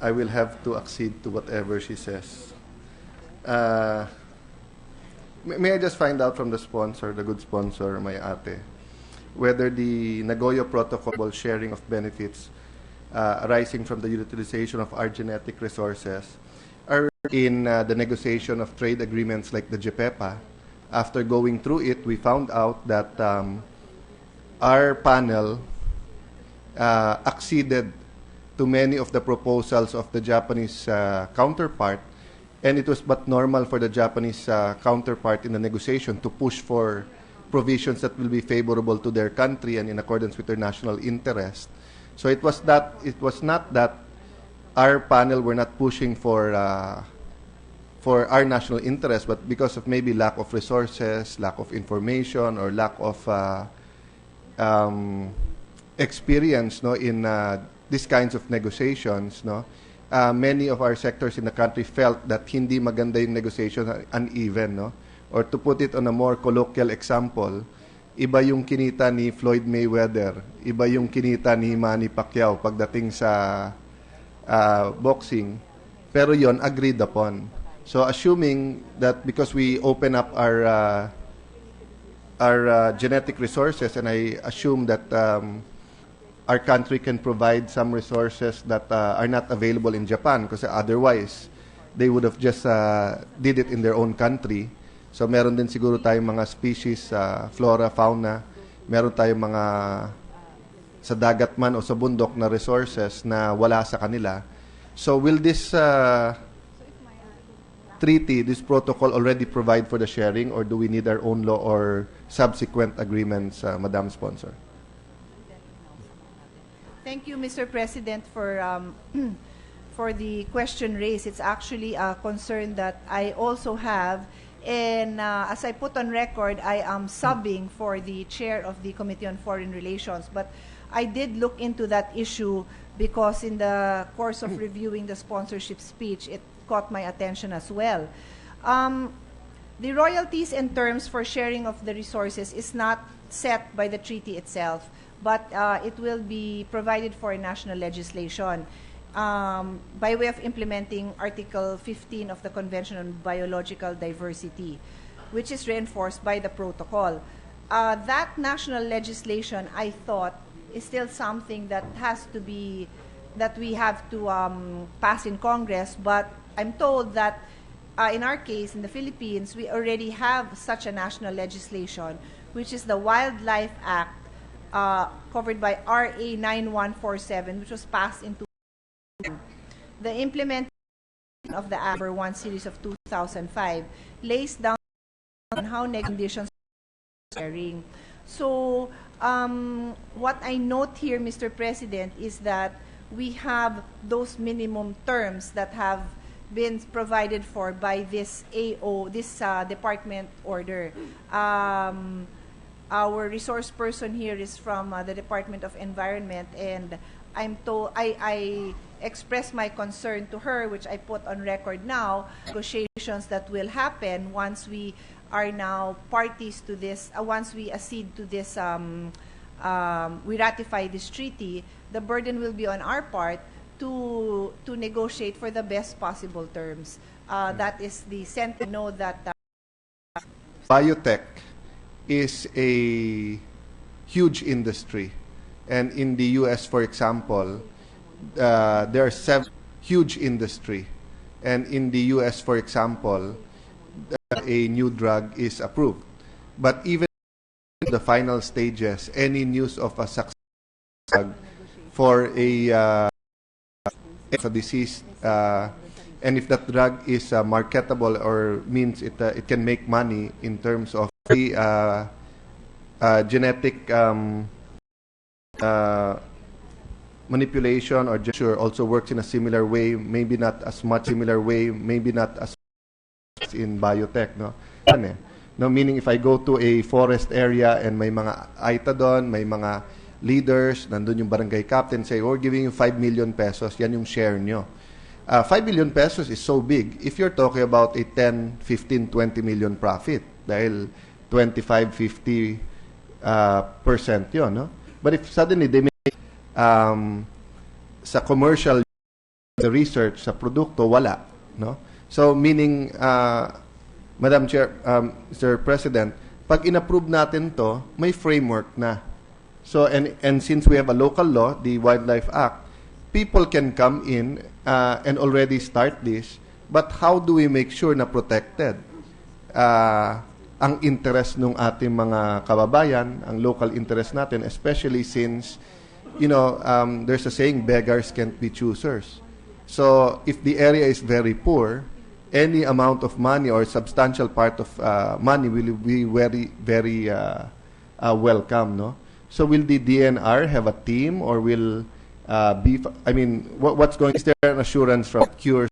I will have to accede to whatever she says. May I just find out from the sponsor, the good sponsor, my ate, whether the Nagoya Protocol sharing of benefits arising from the utilization of our genetic resources are in the negotiation of trade agreements like the JPEPA. After going through it, we found out that our panel acceded to many of the proposals of the Japanese counterpart, and it was but normal for the Japanese counterpart in the negotiation to push for provisions that will be favorable to their country and in accordance with their national interest. So it was not that our panel were not pushing for our national interest, but because of maybe lack of resources, lack of information, or lack of experience, no, in these kinds of negotiations, no, many of our sectors in the country felt that hindi maganda yung negotiations, uneven, no? Or to put it on a more colloquial example, iba yung kinita ni Floyd Mayweather, iba yung kinita ni Manny Pacquiao pagdating sa boxing, pero yon agreed upon. So assuming that because we open up our genetic resources, and I assume that our country can provide some resources that are not available in Japan, because otherwise they would have just did it in their own country. So meron din siguro tayong mga species, flora, fauna, meron tayong mga sa dagat man o sa bundok na resources na wala sa kanila. So will this treaty, this protocol already provide for the sharing, or do we need our own law or subsequent agreements, Madam Sponsor? Thank you, Mr. President, for the question raised. It's actually a concern that I also have. And as I put on record, I am subbing for the chair of the Committee on Foreign Relations. But I did look into that issue because in the course of reviewing the sponsorship speech, it caught my attention as well. The royalties and terms for sharing of the resources is not set by the treaty itself, but it will be provided for in national legislation by way of implementing Article 15 of the Convention on Biological Diversity, which is reinforced by the protocol. That national legislation, I thought, is still something that has to be, that we have to pass in Congress, but I'm told that in our case, in the Philippines, we already have such a national legislation, which is the Wildlife Act, covered by RA 9147, which was passed in 2002. The implementation of the Act number 1 series of 2005 lays down on how conditions are sharing. So what I note here, Mr. President, is that we have those minimum terms that have been provided for by this department order. Our resource person here is from the Department of Environment, and I'm told express my concern to her, which I put on record now, negotiations that will happen once we are now parties to this, once we accede to this, we ratify this treaty, the burden will be on our part to negotiate for the best possible terms. That is the sentiment. Know that biotech is a huge industry. And in the US, for example, there are 7 huge industry. And in the US, for example, a new drug is approved. But even in the final stages, any news of a successful drug for a disease, and if that drug is marketable or means it can make money in terms of the genetic manipulation or gesture, also works in a similar way, maybe not as much in biotech, no? No, meaning if I go to a forest area and may mga AITA doon, may mga leaders, nandun yung barangay captain, say, we're giving you 5 million pesos, yan yung share nyo. 5 million pesos is so big if you're talking about a 10, 15, 20 million profit. Dahil 25, 50% yun, no? But if suddenly they make sa commercial, the research, sa produkto, wala, no? So, meaning, Madam Chair, Mr. President, pag in-approve natin to, may framework na. So, and since we have a local law, the Wildlife Act, people can come in and already start this, but how do we make sure na protected ang interest ng ating mga kababayan, ang local interest natin, especially since, you know, there's a saying, beggars can't be choosers. So, if the area is very poor, any amount of money or substantial part of money will be very, very welcome, no? So, will the DNR have a team or will be, I mean, what's going, is there an assurance from cures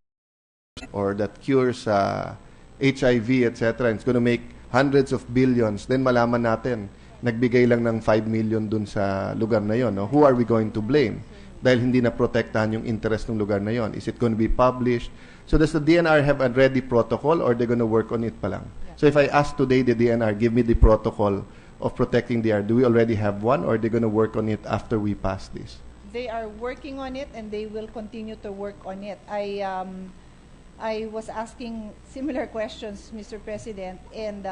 or that cures HIV, etc., and it's going to make hundreds of billions, then malaman natin, nagbigay lang ng 5 million dun sa lugar na yon, no? Who are we going to blame? Dahil hindi na protektahan yung interest ng lugar na yon. Is it going to be published? So does the DNR have a ready protocol or they're going to work on it pa lang? Yeah. So if I ask today the DNR, give me the protocol of protecting the area, do we already have one or are they going to work on it after we pass this? They are working on it and they will continue to work on it. I was asking similar questions, Mr. President, and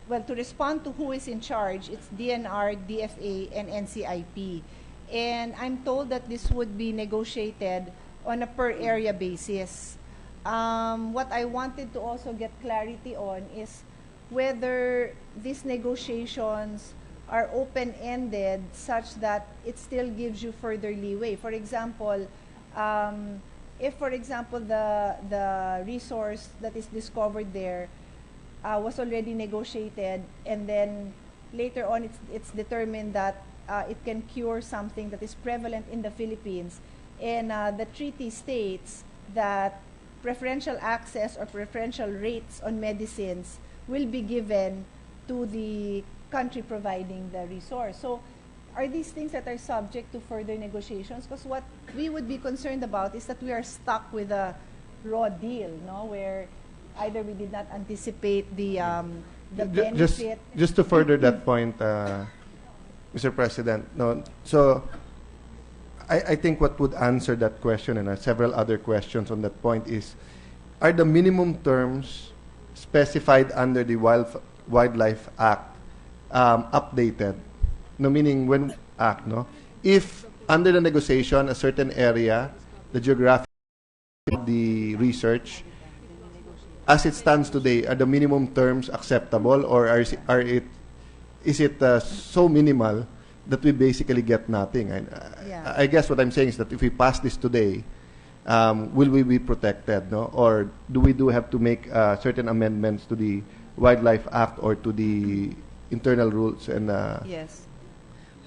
well, to respond to who is in charge, it's DNR, DFA, and NCIP. And I'm told that this would be negotiated on a per area basis. What I wanted to also get clarity on is whether these negotiations are open-ended such that it still gives you further leeway. For example, if, for example, the resource that is discovered there was already negotiated, and then later on it's determined that it can cure something that is prevalent in the Philippines, and the treaty states that preferential access or preferential rates on medicines will be given to the country providing the resource. So, are these things that are subject to further negotiations? Because what we would be concerned about is that we are stuck with a raw deal, no, where either we did not anticipate the benefit. Just to further that point, Mr. President, no. So, I think what would answer that question and several other questions on that point is: are the minimum terms specified under the Wildlife Act updated? No, meaning when act, no? If under the negotiation, a certain area, the geographic, the research, as it stands today, are the minimum terms acceptable, or is it so minimal that we basically get nothing? I guess what I'm saying is that if we pass this today, will we be protected, no? Or do we have to make certain amendments to the Wildlife Act or to the internal rules and yes.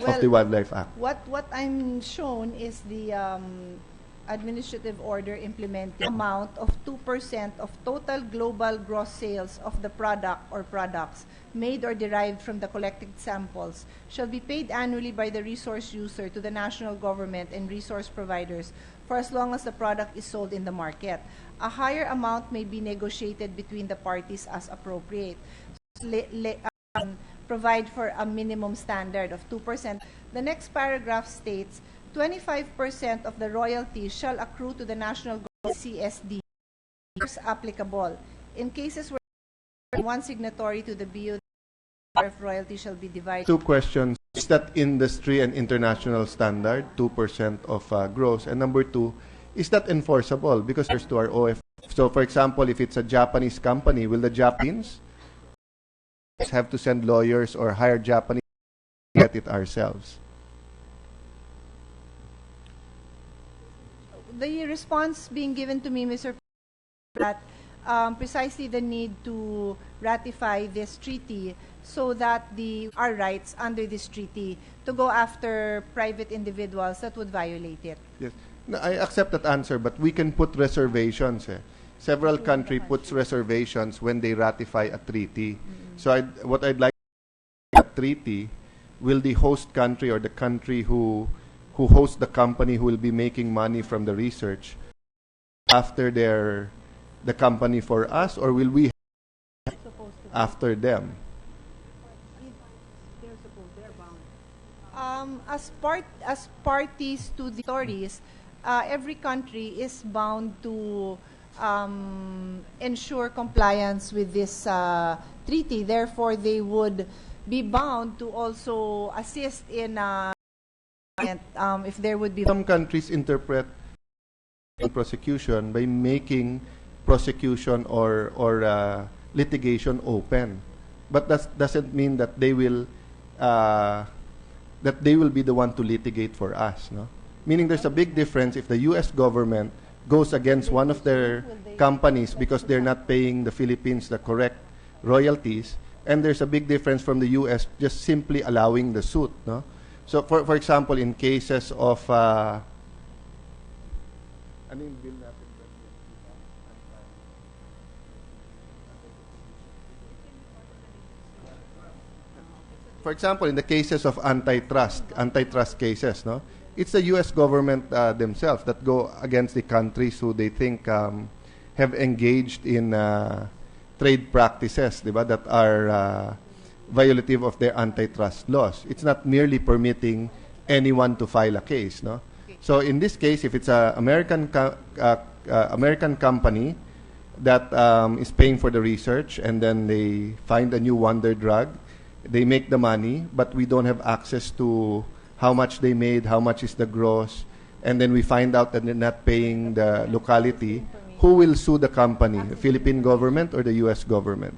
Of the Wildlife Act? What I'm shown is the administrative order implementing amount of 2% of total global gross sales of the product or products made or derived from the collected samples shall be paid annually by the resource user to the national government and resource providers for as long as the product is sold in the market. A higher amount may be negotiated between the parties as appropriate. Provide for a minimum standard of 2%. The next paragraph states, 25% of the royalties shall accrue to the national government CSD as applicable. In cases where one signatory to the BO, royalty shall be divided. Two questions. Is that industry and international standard, 2% of gross? And number two, is that enforceable? Because there's to our OF. So, for example, if it's a Japanese company, will the Japanese have to send lawyers or hire Japanese to get it ourselves? The response being given to me, Mr. that precisely the need to ratify this treaty so that our rights under this treaty to go after private individuals that would violate it. Yes. No, I accept that answer, but we can put reservations. Several countries puts reservations when they ratify a treaty. So what I'd like a treaty, will the host country or the country who hosts the company who will be making money from the research after the company for us, or will we after them? As parties to the stories, every country is bound to ensure compliance with this treaty. Therefore, they would be bound to also assist in if there would be. Some countries interpret prosecution by making prosecution or litigation open, but that doesn't mean that they will be the one to litigate for us, no? Meaning there's a big difference if the U.S. government goes against one of their companies because they're not paying the Philippines the correct royalties, and there's a big difference from the U.S. just simply allowing the suit, no? So, for example, in cases of for example, in the cases of antitrust cases, no, it's the U.S. government themselves that go against the countries who they think have engaged in trade practices, diba, that are violative of their antitrust laws. It's not merely permitting anyone to file a case, no. Okay. So in this case, if it's an American company that is paying for the research, and then they find a new wonder drug, they make the money, but we don't have access to how much they made, how much is the gross, and then we find out that they're not paying the locality, who will sue the company? The Philippine government or the U.S. government?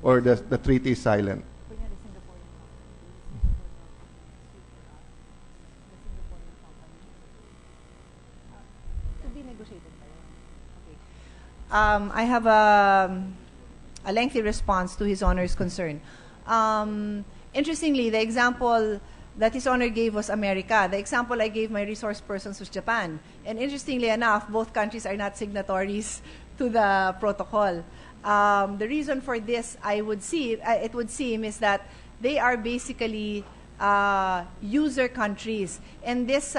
Or the treaty is silent? I have a lengthy response to His Honor's concern. Interestingly, the example that His Honor gave was America. The example I gave my resource persons was Japan. And interestingly enough, both countries are not signatories to the protocol. The reason for this, it would seem, is that they are basically user countries. And this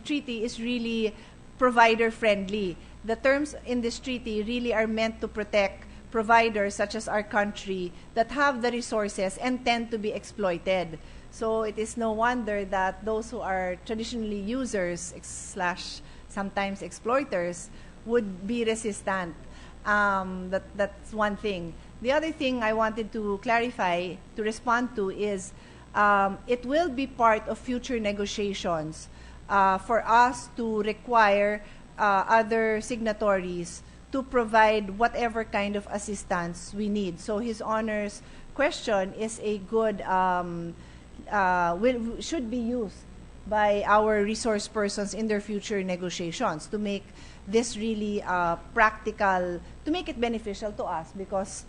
treaty is really provider-friendly. The terms in this treaty really are meant to protect providers such as our country that have the resources and tend to be exploited. So it is no wonder that those who are traditionally users / sometimes exploiters would be resistant. That's one thing. The other thing I wanted to clarify, to respond to, is it will be part of future negotiations for us to require other signatories to provide whatever kind of assistance we need. So His Honor's question is a good, should be used by our resource persons in their future negotiations to make this really practical, to make it beneficial to us, because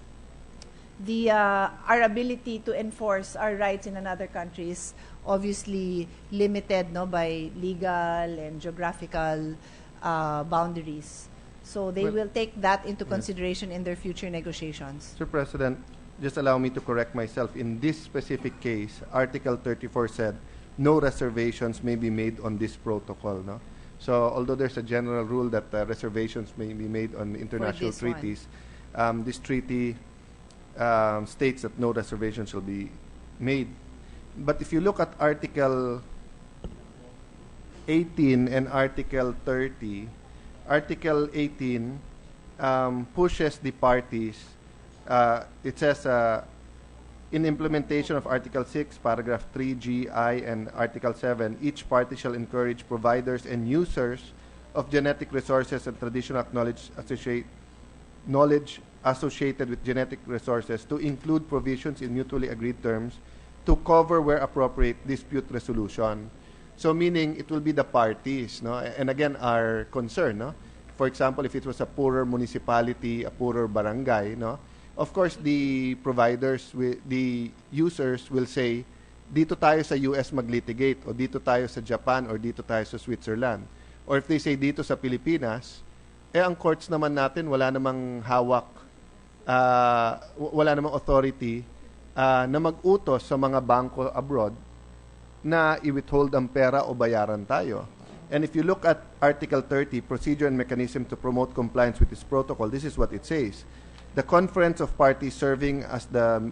our ability to enforce our rights in another country is obviously limited, no, by legal and geographical boundaries. So they will take that into consideration in their future negotiations. Mr. President, just allow me to correct myself. In this specific case, Article 34 said no reservations may be made on this protocol. No? So although there's a general rule that reservations may be made on international this one. treaties, this treaty states that no reservation shall be made. But if you look at Article 18 and Article 30, Article 18 pushes the parties. It says, in implementation of Article 6, Paragraph 3, G, I, and Article 7, each party shall encourage providers and users of genetic resources and traditional knowledge associated with genetic resources to include provisions in mutually agreed terms to cover, where appropriate, dispute resolution. So meaning it will be the parties, no? And again, our concern, no? For example, if it was a poorer municipality, a poorer barangay, no? Of course, the providers, the users will say, dito tayo sa US mag-litigate, o dito tayo sa Japan, or dito tayo sa Switzerland. Or if they say dito sa Pilipinas, ang courts naman natin, wala namang hawak, wala namang authority na mag-utos sa mga bangko abroad na i-withhold ang pera o bayaran tayo. And if you look at Article 30, Procedure and Mechanism to Promote Compliance with this Protocol, this is what it says. The conference of parties serving as the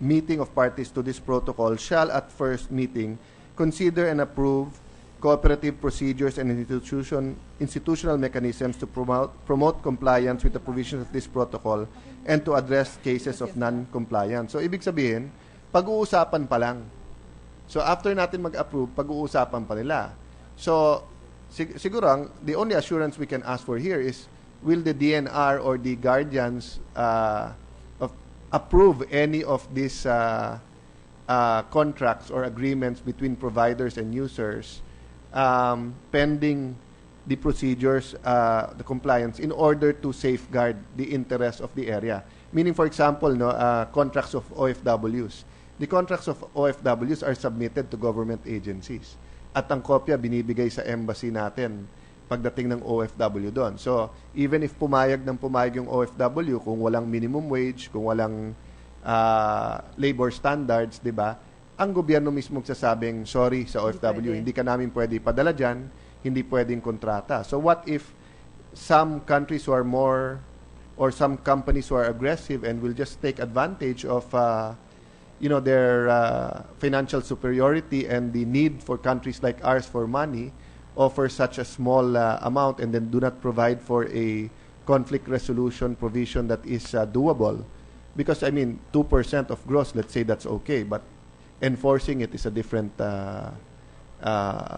meeting of parties to this protocol shall at first meeting consider and approve cooperative procedures and institutional mechanisms to promote compliance with the provisions of this protocol and to address cases of non-compliance. So, ibig sabihin, pag-uusapan pa lang. So, after natin mag-approve, pag-uusapan pa nila. So, siguro, the only assurance we can ask for here is, will the DNR or the guardians approve any of these contracts or agreements between providers and users pending the procedures, the compliance, in order to safeguard the interests of the area. Meaning, for example, contracts of OFWs. The contracts of OFWs are submitted to government agencies. At ang kopya binibigay sa embassy natin pagdating ng OFW doon. So, even if pumayag yung OFW, kung walang minimum wage, kung walang labor standards, di ba? Ang gobyerno mismo magsasabing, sorry sa OFW, hindi ka namin pwede ipadala dyan, hindi pwedeng kontrata. So, what if some countries who are more, or some companies who are aggressive and will just take advantage of their financial superiority and the need for countries like ours for money, offer such a small amount and then do not provide for a conflict resolution provision that is doable. Because, 2% of gross, let's say that's okay, but enforcing it is a different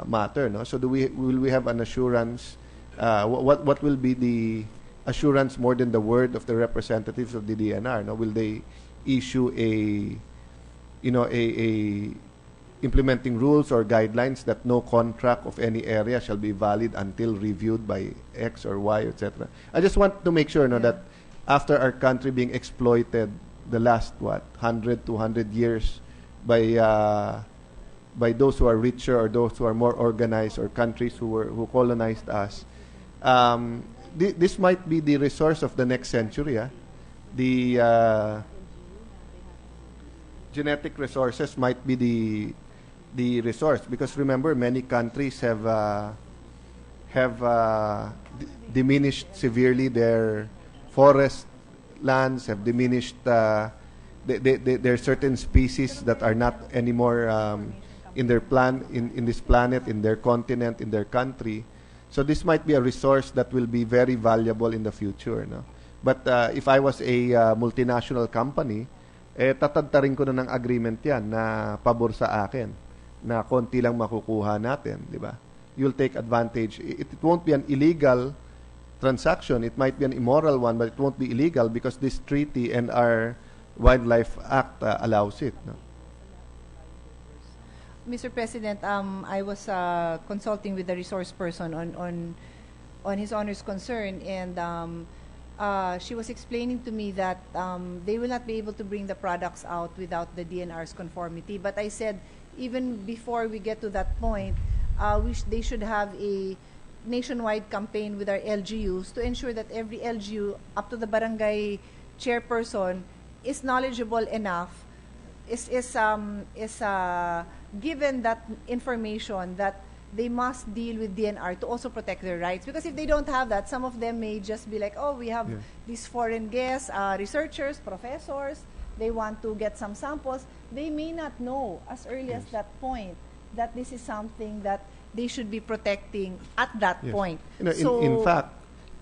matter. No? So will we have an assurance? What will be the assurance more than the word of the representatives of the DNR? No? Will they issue a implementing rules or guidelines that no contract of any area shall be valid until reviewed by X or Y, etc. I just want to make sure that after our country being exploited the last 100, 200 years by those who are richer or those who are more organized, or countries who colonized us, this might be the resource of the next century. The genetic resources might be the resource, because remember, many countries have diminished severely their forest lands, have diminished there are certain species that are not anymore in their in this planet, in their continent, in their country. So this might be a resource that will be very valuable in the future, no? But if I was a multinational company, tatadtarin ko na ng agreement yan na pabor sa akin, na konti lang makukuha natin, di ba? You'll take advantage. It won't be an illegal transaction. It might be an immoral one, but it won't be illegal because this treaty and our Wildlife Act allows it. No? Mr. President, I was consulting with the resource person on his honor's concern, and she was explaining to me that they will not be able to bring the products out without the DNR's conformity. But I said, even before we get to that point, they should have a nationwide campaign with our LGUs to ensure that every LGU, up to the barangay chairperson, is knowledgeable enough given that information that they must deal with DNR to also protect their rights. Because if they don't have that, some of them may just be like, oh, we have these foreign guests, researchers, professors, they want to get some samples. They may not know as early as that point that this is something that they should be protecting at that point. You know, in fact,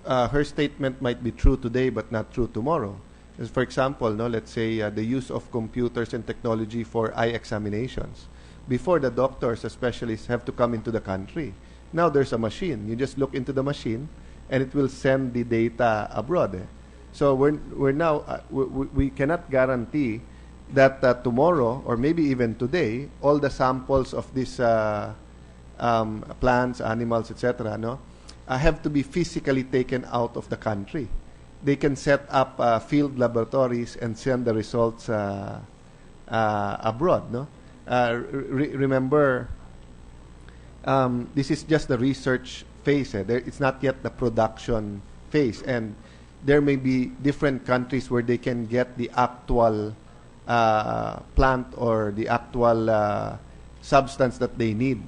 her statement might be true today but not true tomorrow. As for example, no, let's say the use of computers and technology for eye examinations. Before, the doctors, the specialists, have to come into the country. Now there's a machine. You just look into the machine, and it will send the data abroad. So we're now we cannot guarantee that tomorrow or maybe even today, all the samples of these plants, animals, etc., have to be physically taken out of the country. They can set up field laboratories and send the results abroad. Remember, this is just the research phase. It's not yet the production phase, and there may be different countries where they can get the actual plant or the actual substance that they need.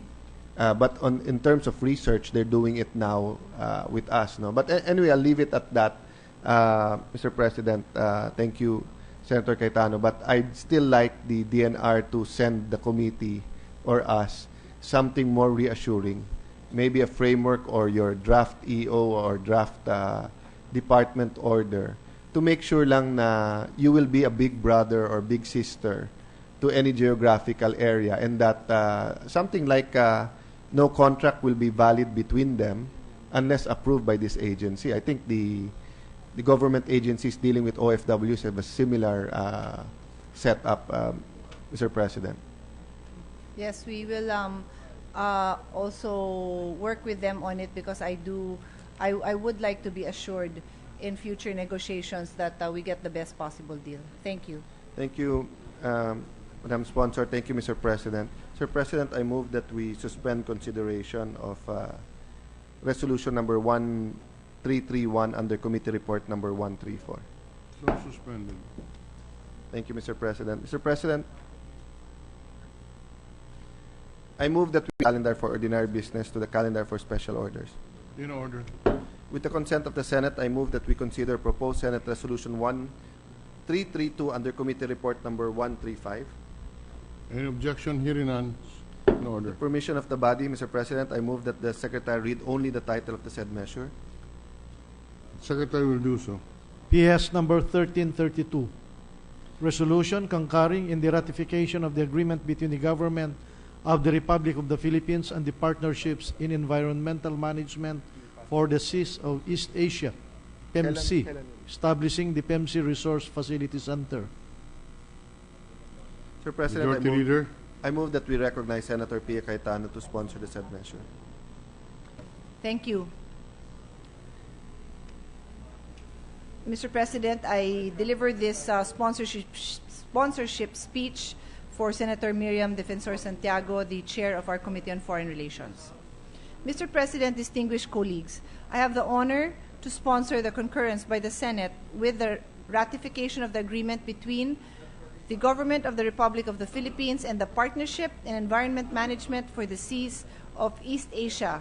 But in terms of research, they're doing it now with us. But anyway, I'll leave it at that, Mr. President. Thank you, Senator Cayetano. But I'd still like the DNR to send the committee or us something more reassuring, maybe a framework or your draft EO or draft department order to make sure lang na you will be a big brother or big sister to any geographical area, and that something like no contract will be valid between them unless approved by this agency. I think the government agencies dealing with OFWs have a similar setup, Mr. President. Yes, we will also work with them on it, because I would like to be assured in future negotiations that we get the best possible deal. Thank you. Thank you, Madam Sponsor. Thank you, Mr. President. Mr. President, I move that we suspend consideration of resolution number 1331 under committee report number 134. So suspended. Thank you, Mr. President. Mr. President, I move that we calendar for ordinary business to the calendar for special orders. In order. With the consent of the Senate, I move that we consider proposed Senate Resolution 1332 under committee report number 135. Any objection? Hearing none. In order. With permission of the body, Mr. President, I move that the Secretary read only the title of the said measure. Secretary will do so. PS number 1332. Resolution concurring in the ratification of the agreement between the government of the Republic of the Philippines and the Partnerships in Environmental Management for the Seas of East Asia, PEMC, establishing the PEMC Resource Facility Center. Mr. President, Majority Leader. I move that we recognize Senator Pia Cayetano to sponsor the said measure. Thank you. Mr. President, I delivered this sponsorship speech for Senator Miriam Defensor Santiago, the chair of our Committee on Foreign Relations. Mr. President, distinguished colleagues, I have the honor to sponsor the concurrence by the Senate with the ratification of the agreement between the Government of the Republic of the Philippines and the Partnership in Environment Management for the Seas of East Asia,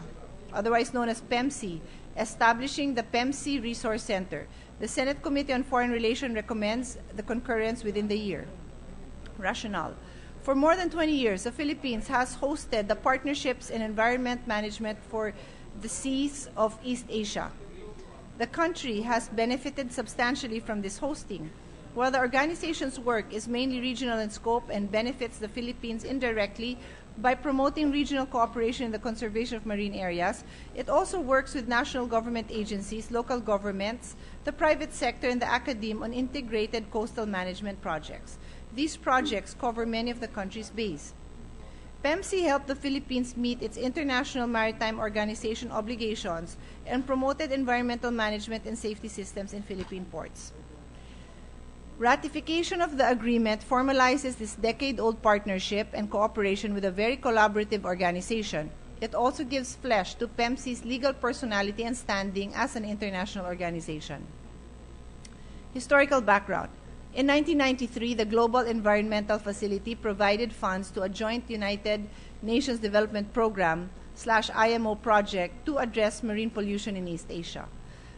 otherwise known as PEMC, establishing the PEMC Resource Center. The Senate Committee on Foreign Relations recommends the concurrence within the year. Rationale. For more than 20 years, the Philippines has hosted the Partnerships in Environment Management for the Seas of East Asia. The country has benefited substantially from this hosting. While the organization's work is mainly regional in scope and benefits the Philippines indirectly by promoting regional cooperation in the conservation of marine areas, it also works with national government agencies, local governments, the private sector, and the academe on integrated coastal management projects. These projects cover many of the country's bays. PEMC helped the Philippines meet its International Maritime Organization obligations and promoted environmental management and safety systems in Philippine ports. Ratification of the agreement formalizes this decade-old partnership and cooperation with a very collaborative organization. It also gives flesh to PEMC's legal personality and standing as an international organization. Historical background. In 1993, the Global Environmental Facility provided funds to a joint United Nations Development Program /IMO project to address marine pollution in East Asia.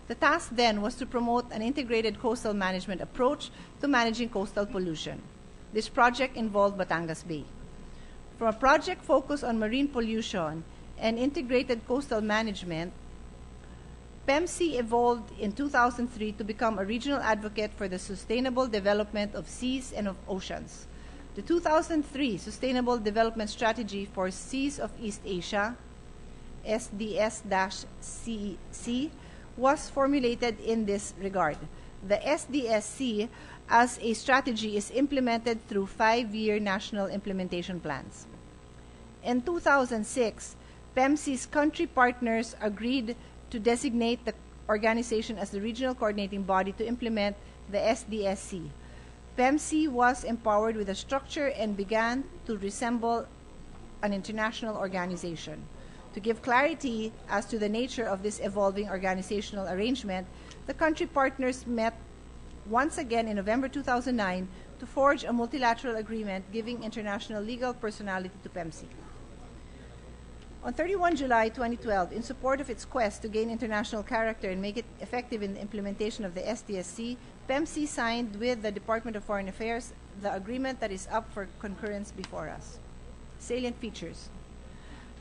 The task then was to promote an integrated coastal management approach to managing coastal pollution. This project involved Batangas Bay. From a project focused on marine pollution and integrated coastal management, PEMC evolved in 2003 to become a regional advocate for the sustainable development of seas and of oceans. The 2003 Sustainable Development Strategy for Seas of East Asia, SDS-CEC, was formulated in this regard. The SDSC as a strategy is implemented through 5-year national implementation plans. In 2006, PEMC's country partners agreed to designate the organization as the regional coordinating body to implement the SDSC. PEMC was empowered with a structure and began to resemble an international organization. To give clarity as to the nature of this evolving organizational arrangement, the country partners met once again in November 2009 to forge a multilateral agreement giving international legal personality to PEMC. On 31 July 2012, in support of its quest to gain international character and make it effective in the implementation of the SDSC, PEMC signed with the Department of Foreign Affairs the agreement that is up for concurrence before us. Salient features.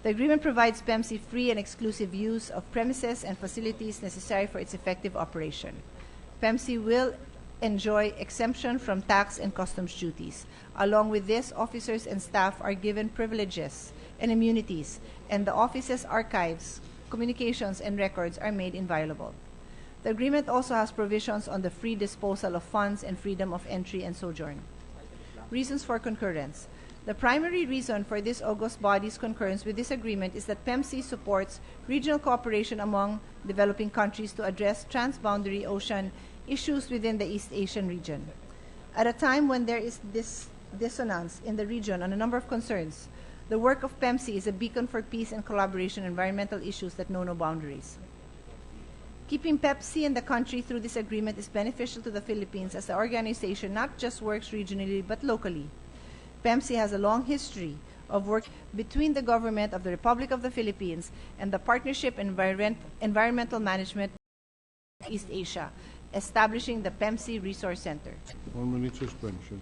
The agreement provides PEMC free and exclusive use of premises and facilities necessary for its effective operation. PEMC will enjoy exemption from tax and customs duties. Along with this, officers and staff are given privileges and immunities, and the office's archives, communications, and records are made inviolable. The agreement also has provisions on the free disposal of funds and freedom of entry and sojourn. Reasons for concurrence. The primary reason for this august body's concurrence with this agreement is that PEMC supports regional cooperation among developing countries to address transboundary ocean issues within the East Asian region. At a time when there is dissonance in the region on a number of concerns, the work of PEMC is a beacon for peace and collaboration on environmental issues that know no boundaries. Keeping PEMC in the country through this agreement is beneficial to the Philippines as the organization not just works regionally but locally. PEMC has a long history of work between the government of the Republic of the Philippines and the Partnership Environmental Management of East Asia, establishing the PEMC Resource Center. 1 minute suspension.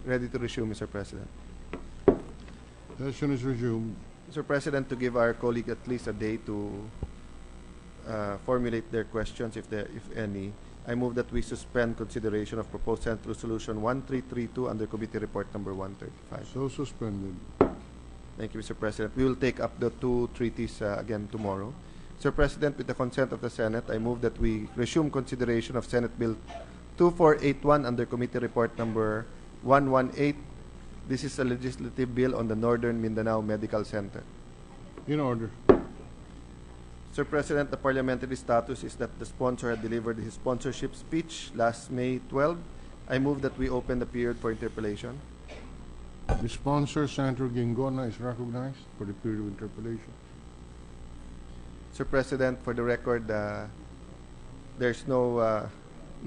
Ready to resume, Mr. President. Session is resumed. Mr. President, to give our colleague at least a day to formulate their questions, if any, I move that we suspend consideration of proposed Senate Resolution 1332 under Committee Report number 135. So suspended. Thank you, Mr. President. We will take up the two treaties again tomorrow. Mr. President, with the consent of the Senate, I move that we resume consideration of Senate Bill 2481 under Committee Report number 118. This is a legislative bill on the Northern Mindanao Medical Center. In order. Mr. President, the parliamentary status is that the sponsor had delivered his sponsorship speech last May 12. I move that we open the period for interpellation. The sponsor, Senator Gingona, is recognized for the period of interpellation. Mr. President, for the record, there's no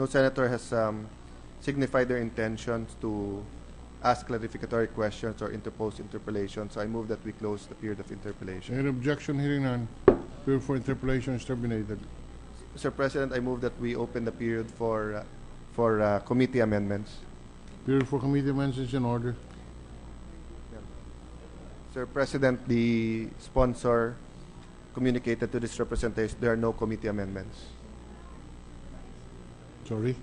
senator has signified their intentions to ask clarificatory questions or interpose interpellation, so I move that we close the period of interpellation. Any objection? Hearing none. Period for interpellation is terminated. Mr. President, I move that we open the period for committee amendments. Period for committee amendments is in order. Mr. President, the sponsor communicated to this representation there are no committee amendments. Sorry.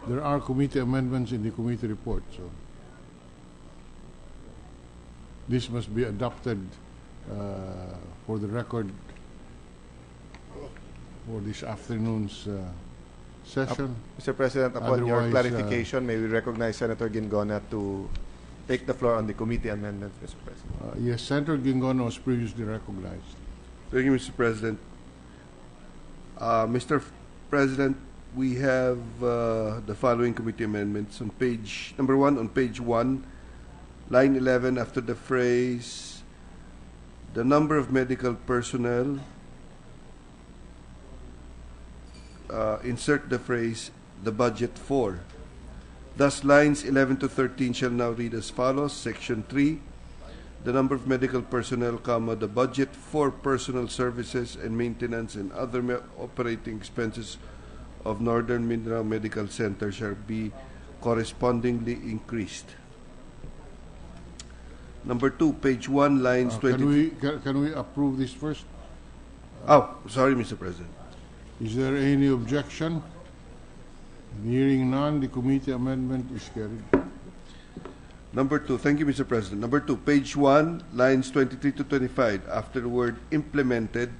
There are committee amendments in the committee report, so this must be adopted for the record for this afternoon's session? Mr. President, upon your Otherwise, clarification, may we recognize Senator Gingona to take the floor on the committee amendments, Mr. President. Yes, Senator Gingono was previously recognized. Thank you, Mr. President. Mr. President, we have the following committee amendments on page number 1 on page 1, line 11, after the phrase "the number of medical personnel," insert the phrase "the budget for." Thus, lines 11 to 13 shall now read as follows: Section 3, the number of medical personnel, comma, the budget for personal services and maintenance and other operating expenses of Northern Mindanao Medical Center shall be correspondingly increased. Number 2, page 1, lines 20. Can we approve this first? Sorry, Mr. President. Is there any objection? Hearing none, the committee amendment is carried. Number 2, thank you, Mr. President. Number 2, page 1, lines 23 to 25, after the word "implemented,"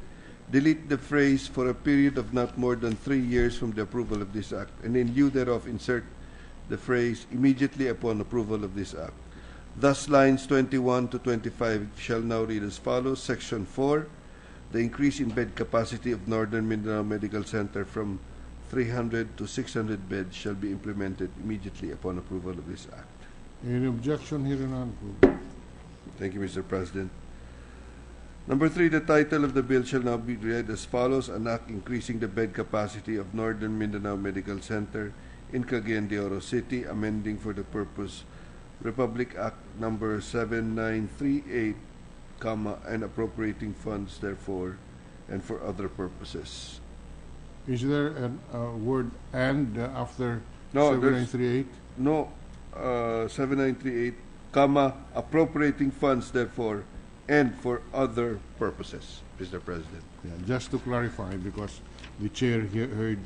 delete the phrase "for a period of not more than 3 years from the approval of this act," and in lieu thereof insert the phrase "immediately upon approval of this act." Thus, lines 21 to 25 shall now read as follows: Section 4, the increase in bed capacity of Northern Mindanao Medical Center from 300 to 600 beds shall be implemented immediately upon approval of this act. Any objection? Hearing none, approved. Thank you, Mr. President. Number 3, the title of the bill shall now be read as follows: An act increasing the bed capacity of Northern Mindanao Medical Center in Cagayan de Oro City, amending for the purpose Republic Act number 7938, comma, and appropriating funds therefore and for other purposes. Is there a word "and" after No, 7938? No, 7938, comma, appropriating funds therefore and for other purposes, Mr. President. Yeah, just to clarify, because the chair heard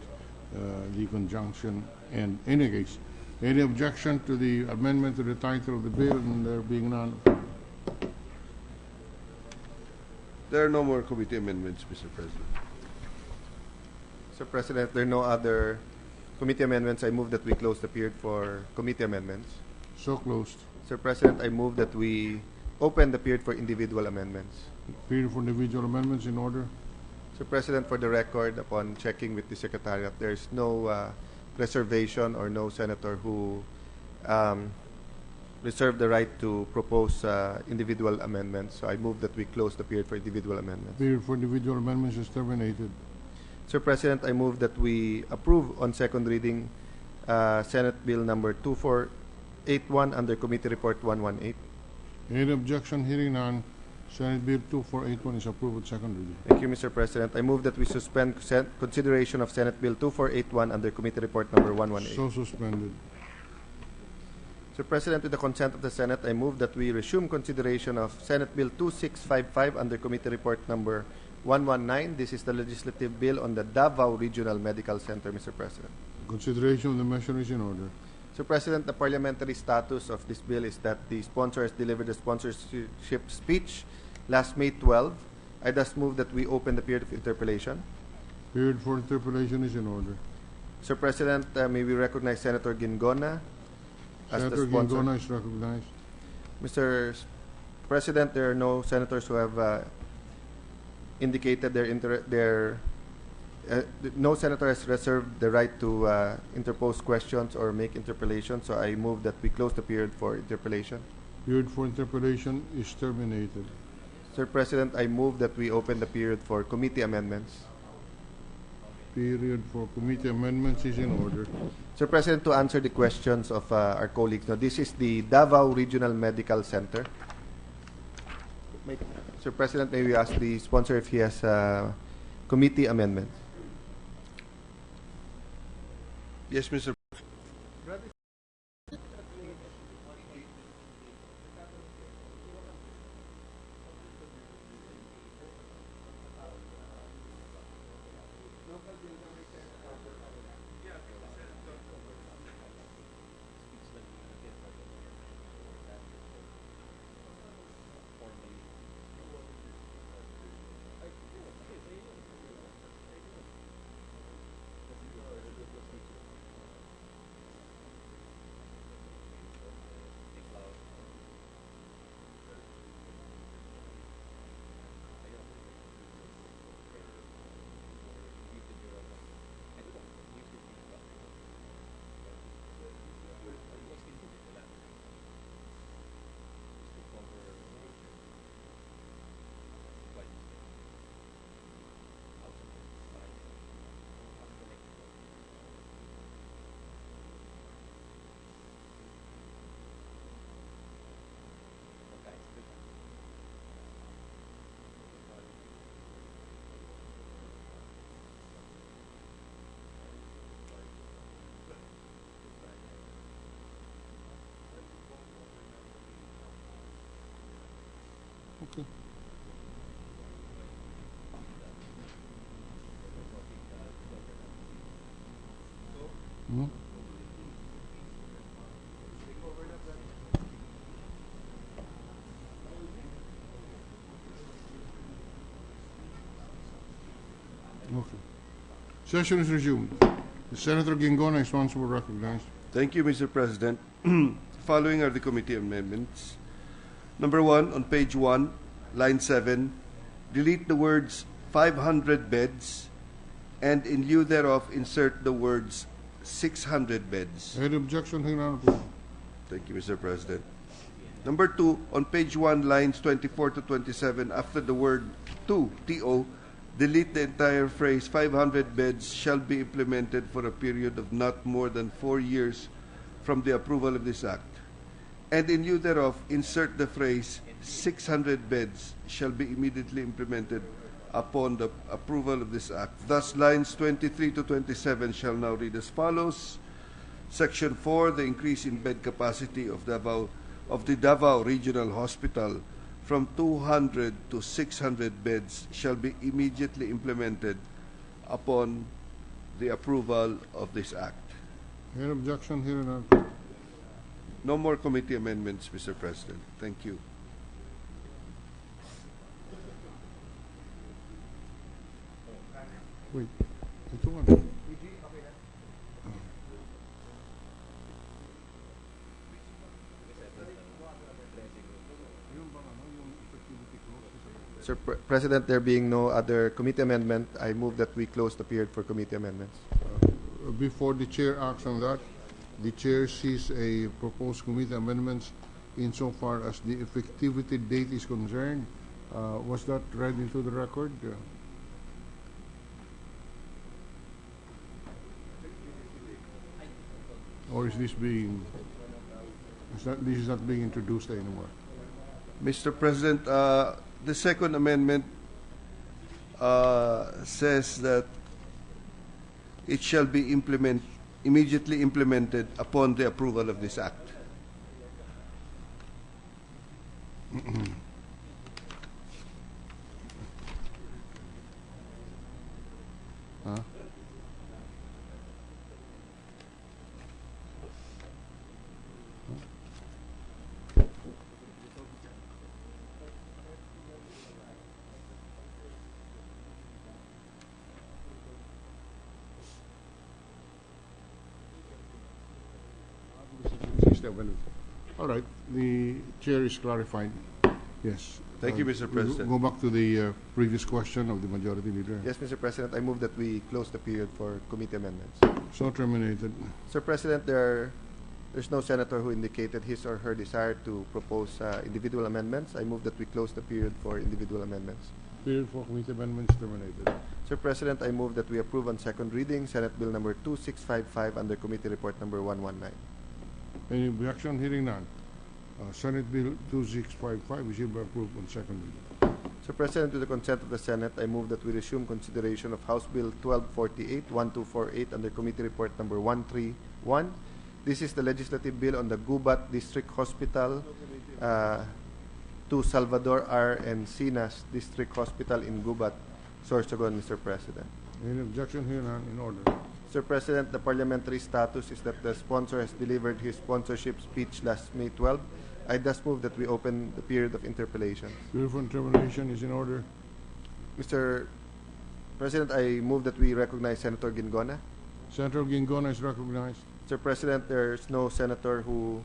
the conjunction. And in any case, any objection to the amendment to the title of the bill, and there being none? There are no more committee amendments, Mr. President. Mr. President, if there are no other committee amendments, I move that we close the period for committee amendments. So closed. Mr. President, I move that we open the period for individual amendments. Period for individual amendments in order. Mr. President, for the record, upon checking with the Secretariat, there is no reservation or no senator who reserved the right to propose individual amendments. So I move that we close the period for individual amendments. Period for individual amendments is terminated. Mr. President, I move that we approve on second reading Senate Bill number 2481 under Committee Report 118. Any objection? Hearing none, Senate Bill 2481 is approved at second reading. Thank you, Mr. President. I move that we suspend consideration of Senate Bill 2481 under Committee Report number 118. So suspended. Mr. President, with the consent of the Senate, I move that we resume consideration of Senate Bill 2655 under Committee Report number 119. This is the legislative bill on the Davao Regional Medical Center, Mr. President. Consideration of the measure is in order. Mr. President, the parliamentary status of this bill is that the sponsor has delivered a sponsorship speech last May 12. I thus move that we open the period of interpellation. Period for interpellation is in order. Mr. President, may we recognize Senator Gingona as Senator the sponsor. Gingona is recognized. Mr. President, there are no senators who have indicated no senator has reserved the right to interpose questions or make interpellations, so I move that we close the period for interpellation. Period for interpellation is terminated. Sir President, I move that we open the period for committee amendments. Period for committee amendments is in order. Sir President, to answer the questions of our colleagues, now this is the Davao Regional Medical Center. Sir President, may we ask the sponsor if he has committee amendments? Yes, Mr. Hmm? Okay. Session is resumed. Senator Gingona is once more recognized. Thank you, Mr. President. Following are the committee amendments. Number 1, on page 1, line 7, delete the words 500 beds and in lieu thereof insert the words 600 beds. Any objection? Hearing none, approved. Thank you, Mr. President. Number 2, on page 1, lines 24 to 27, after the word to, T-O, delete the entire phrase 500 beds shall be implemented for a period of not more than 4 years from the approval of this act. And in lieu thereof, insert the phrase 600 beds shall be immediately implemented upon the approval of this act. Thus, lines 23 to 27 shall now read as follows. Section 4, the increase in bed capacity of the Davao Regional Hospital from 200 to 600 beds shall be immediately implemented upon the approval of this act. Any objection? Hearing none, approved. No more committee amendments, Mr. President. Thank you. Wait. Ito nga. Sir President, there being no other committee amendment, I move that we close the period for committee amendments. Before the chair acts on that, the chair sees a proposed committee amendments insofar as the effectivity date is concerned. Was that read into the record? Or is this being, this is not being introduced anymore? Mr. President, the second amendment says that it shall be immediately implemented upon the approval of this act. Huh? All right, the chair is clarified. Yes. Thank you, Mr. President. Go back to the previous question of the majority leader. Yes, Mr. President, I move that we close the period for committee amendments. So terminated. Sir President, there's no senator who indicated his or her desire to propose individual amendments. I move that we close the period for individual amendments. Period for committee amendments terminated. Sir President, I move that we approve on second reading Senate Bill number 2655 under Committee Report number 119. Any objection? Hearing none. Senate Bill 2655 is hereby approved on second reading. Sir President, with the consent of the Senate, I move that we resume consideration of House Bill 1248, 1248 under Committee Report number 131. This is the legislative bill on the Gubat District Hospital to Salvador R. and Sinas District Hospital in Gubat, Sorsogon, Mr. President. Any objection? Hearing none. In order. Sir President, the parliamentary status is that the sponsor has delivered his sponsorship speech last May 12. I thus move that we open the period of interpellations. Period for interpellation is in order. Mr. President, I move that we recognize Senator Gingona. Senator Gingona is recognized. Sir President, there's no senator who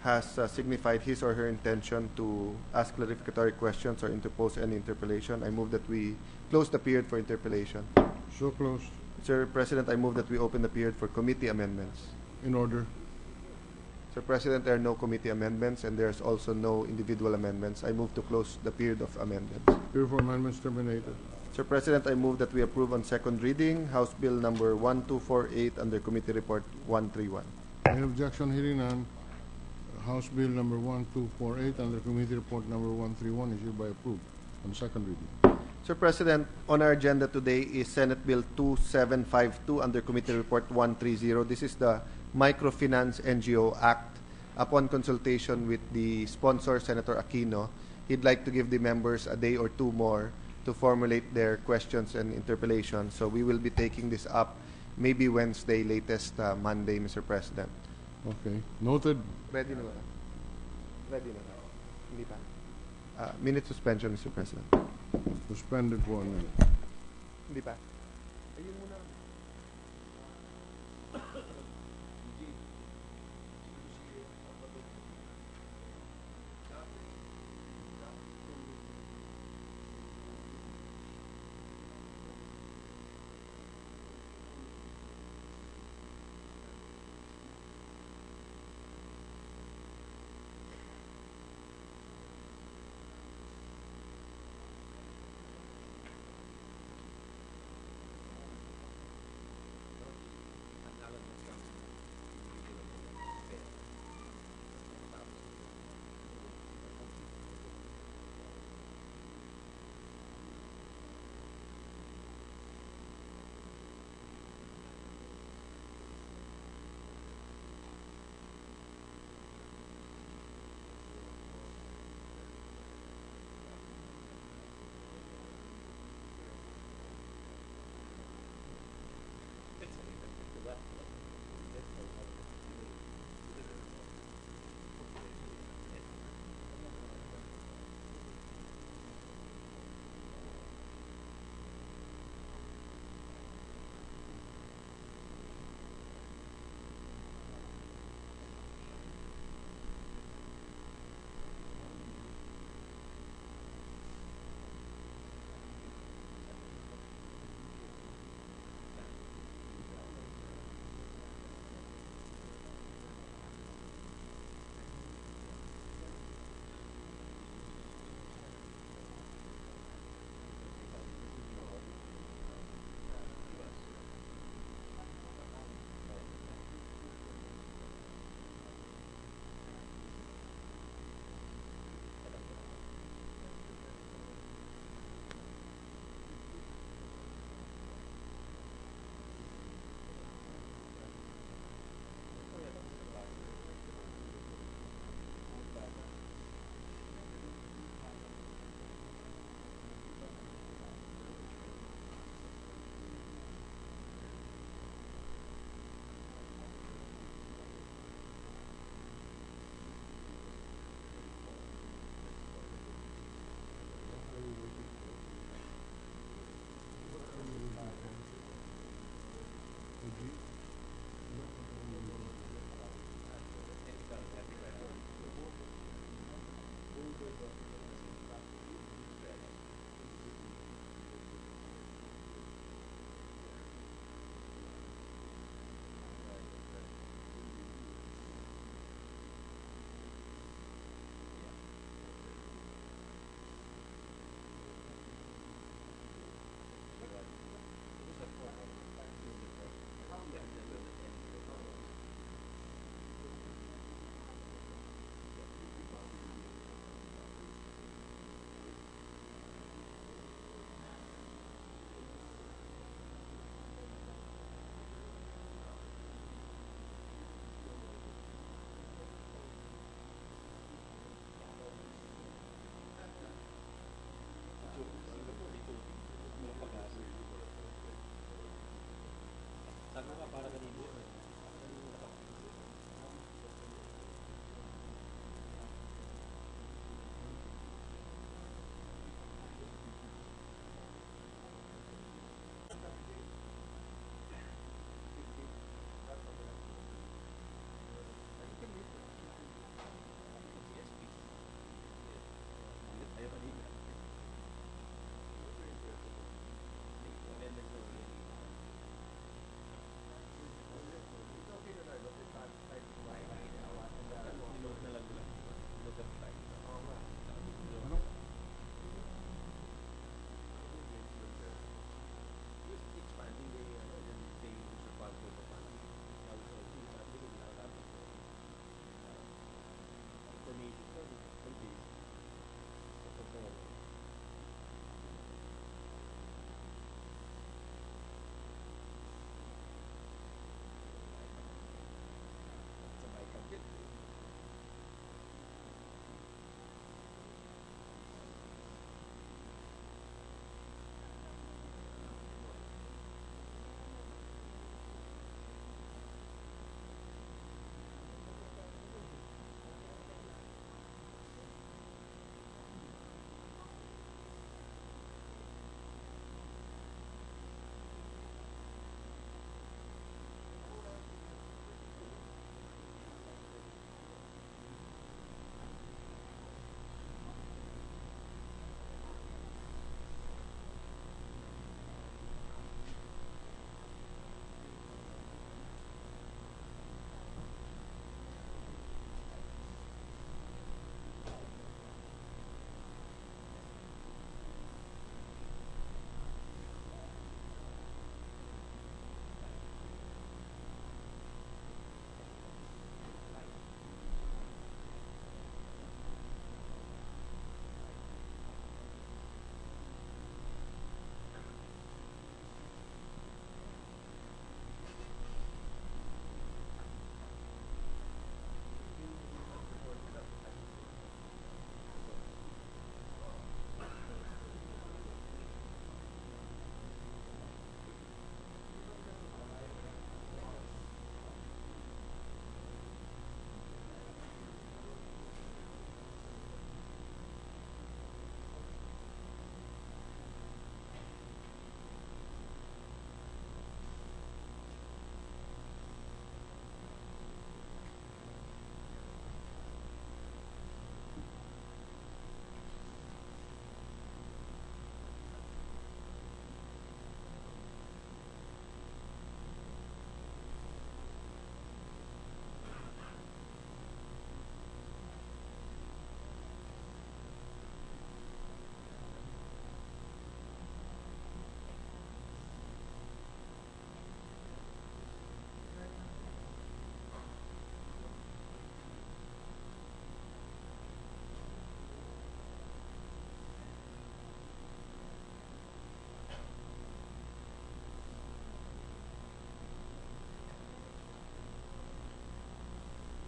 has signified his or her intention to ask clarificatory questions or interpose any interpellation. I move that we close the period for interpellation. So closed. Sir President, I move that we open the period for committee amendments. In order. Sir President, there are no committee amendments and there's also no individual amendments. I move to close the period of amendments. Period for amendments terminated. Sir President, I move that we approve on second reading House Bill number 1248 under Committee Report 131. Any objection? Hearing none. House Bill number 1248 under Committee Report number 131 is hereby approved on second reading. Sir President, on our agenda today is Senate Bill 2752 under Committee Report 130. This is the Microfinance NGO Act. Upon consultation with the sponsor, Senator Aquino, he'd like to give the members a day or two more to formulate their questions and interpellations. So we will be taking this up maybe Wednesday, latest Monday, Mr. President. Okay. Noted. Ready na ba? Ready na ba? Hindi pa? Minute suspension, Mr. President. Suspended for a minute. Hindi pa? Ayun muna.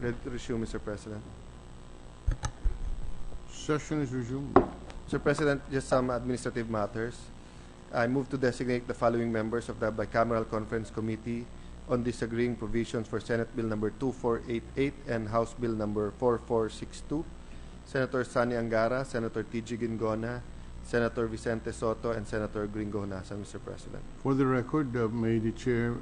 Ready to resume, Mr. President. Session is resumed. Mr. President, just some administrative matters. I move to designate the following members of the Bicameral Conference Committee on Disagreeing Provisions for Senate Bill number 2488 and House Bill number 4462. Senator Sani Angara, Senator T.G. Gingona, Senator Vicente Soto, and Senator Gringo Honasan, Mr. President. For the record, may the chair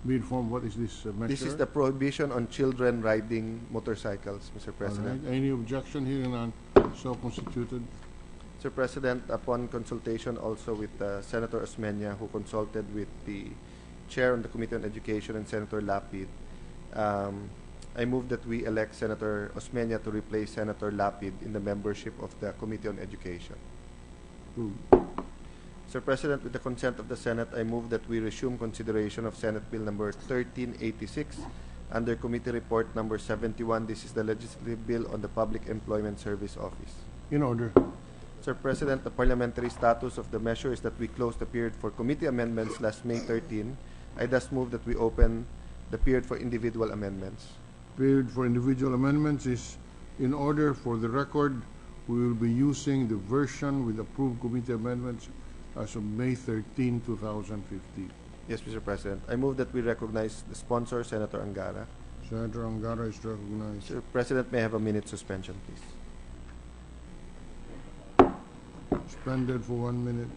be informed what is this measure? This is the prohibition on children riding motorcycles, Mr. All President. right. Any objection? Hearing none, so constituted. Mr. President, upon consultation also with Senator Osmeña, who consulted with the Chair on the Committee on Education and Senator Lapid, I move that we elect Senator Osmeña to replace Senator Lapid in the membership of the Committee on Education. Mr. President, with the consent of the Senate, I move that we resume consideration of Senate Bill number 1386 under Committee Report number 71. This is the legislative bill on the Public Employment Service Office. In order. Mr. President, the parliamentary status of the measure is that we closed the period for committee amendments last May 13. I thus move that we open the period for individual amendments. Period for individual amendments is in order. For the record, we will be using the version with approved committee amendments as of May 13, 2015. Yes, Mr. President. I move that we recognize the sponsor, Senator Angara. Senator Angara is recognized. Mr. President, may I have a minute suspension, please? Suspended for 1 minute.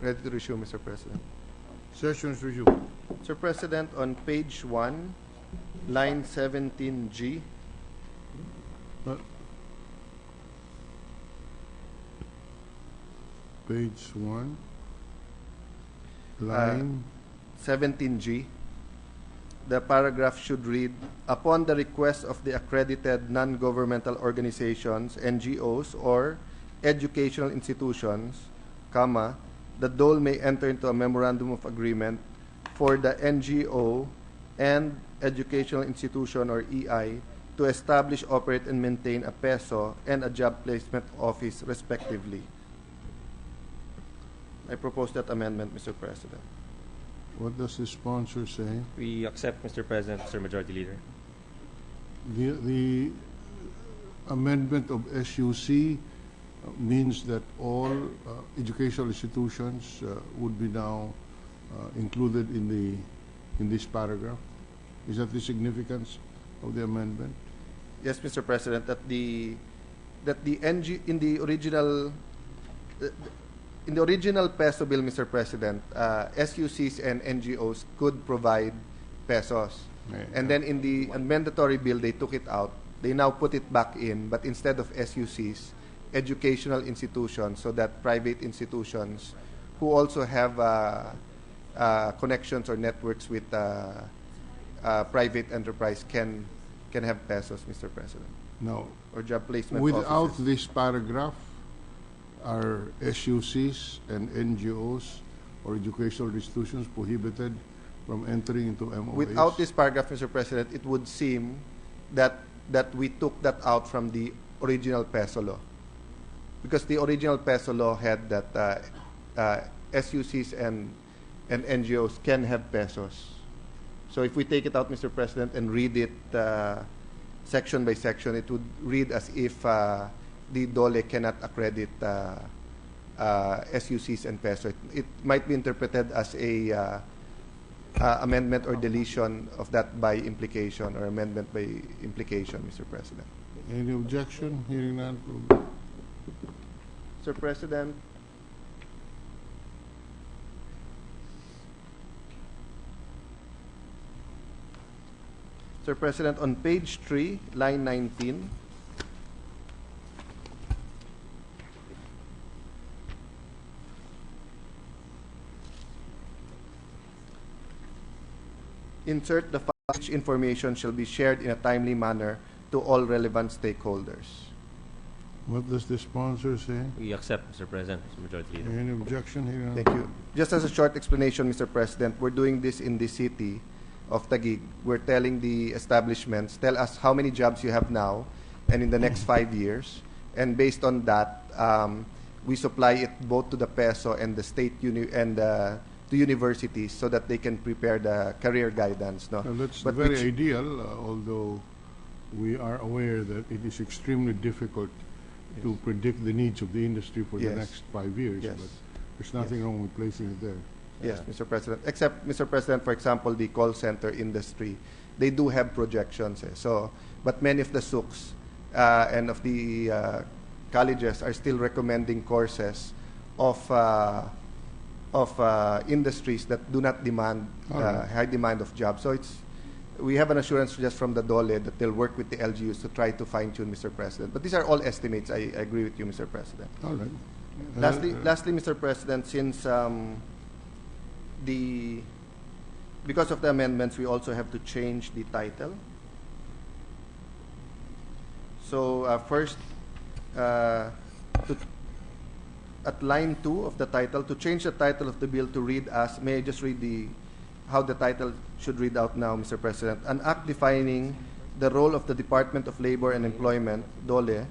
Ready to resume, Mr. President. Session is resumed. Mr. President, on page 1, line 17G, Page 1, line 17G, the paragraph should read, upon the request of the accredited non-governmental organizations, NGOs, or educational institutions, comma, the DOL may enter into a memorandum of agreement for the NGO and educational institution, or EI, to establish, operate, and maintain a PESO and a job placement office, respectively. I propose that amendment, Mr. President. What does the sponsor say? We accept, Mr. President, Mr. Majority Leader. The amendment of SUC means that all educational institutions would be now included in this paragraph. Is that the significance of the amendment? Yes, Mr. President, that the in the original PESO bill, Mr. President, SUCs and NGOs could provide pesos. And then in the mandatory bill, they took it out. They now put it back in, but instead of SUCs, educational institutions, so that private institutions who also have connections or networks with private enterprise can have pesos, Mr. President. No. Or job placement Without offices. this paragraph, are SUCs and NGOs or educational institutions prohibited from entering into MOAs? Without this paragraph, Mr. President, it would seem that we took that out from the original PESO law. Because the original PESO law had that SUCs and NGOs can have pesos. So if we take it out, Mr. President, and read it section by section, it would read as if the DOLE cannot accredit SUCs and peso. It might be interpreted as a amendment or deletion of that by implication, or amendment by implication, Mr. President. Any objection? Hearing none. Mr. President, on page 3, line 19, insert the which information shall be shared in a timely manner to all relevant stakeholders. What does the sponsor say? We accept, Mr. President, Mr. Majority Leader. Any objection? Hearing none. Thank you. Just as a short explanation, Mr. President, we're doing this in the city of Taguig. We're telling the establishments, tell us how many jobs you have now and in the next 5 years. And based on that, we supply it both to the PESO and the state to universities so that they can prepare the career guidance. No? Well, that's But very which- ideal, although we are aware that it is extremely difficult to predict the needs of the industry for the Yes. next 5 years. Yes. But there's nothing wrong with placing it there. Yes, Mr. President. Except, Mr. President, for example, the call center industry, they do have projections. So, but many of the SUCs and of the colleges are still recommending courses of industries that do not demand high demand of jobs. So we have an assurance just from the DOLE that they'll work with the LGUs to try to fine-tune, Mr. President. But these are all estimates. I agree with you, Mr. President. All right. Lastly, Mr. President, since because of the amendments, we also have to change the title. So first, at line 2 of the title, to change the title of the bill to read as, may I just read how the title should read out now, Mr. President? An act defining the role of the Department of Labor and Employment, DOLE,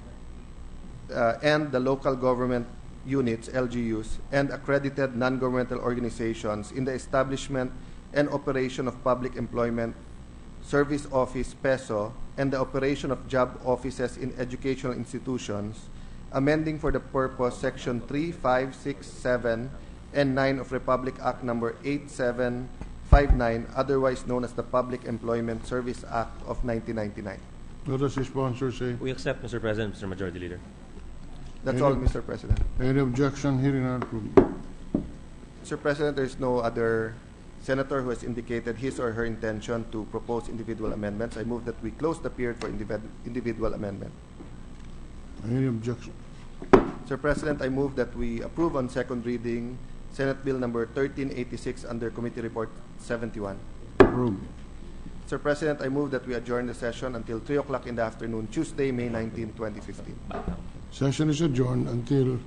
and the local government units, LGUs, and accredited non-governmental organizations in the establishment and operation of public employment service office, PESO, and the operation of job offices in educational institutions, amending for the purpose Section 3, 5, 6, 7, and 9 of Republic Act Number 8759, otherwise known as the Public Employment Service Act of 1999. What does the sponsor say? We accept, Mr. President, Mr. Majority Leader. That's Any- all, Mr. President. Any objection? Hearing none. Approved. Mr. President, there is no other senator who has indicated his or her intention to propose individual amendments. I move that we close the period for individual amendment. Any objection? Mr. President, I move that we approve on second reading Senate Bill number 1386 under Committee Report 71. Approved. Mr. President, I move that we adjourn the session until 3 o'clock in the afternoon, Tuesday, May 19, 2015. Session is adjourned until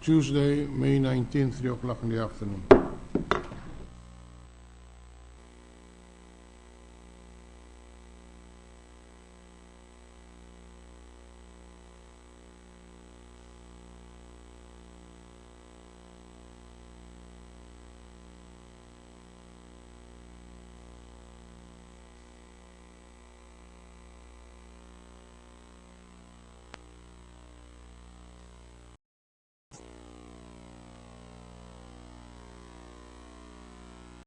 Tuesday, May 19, 3 o'clock in the afternoon.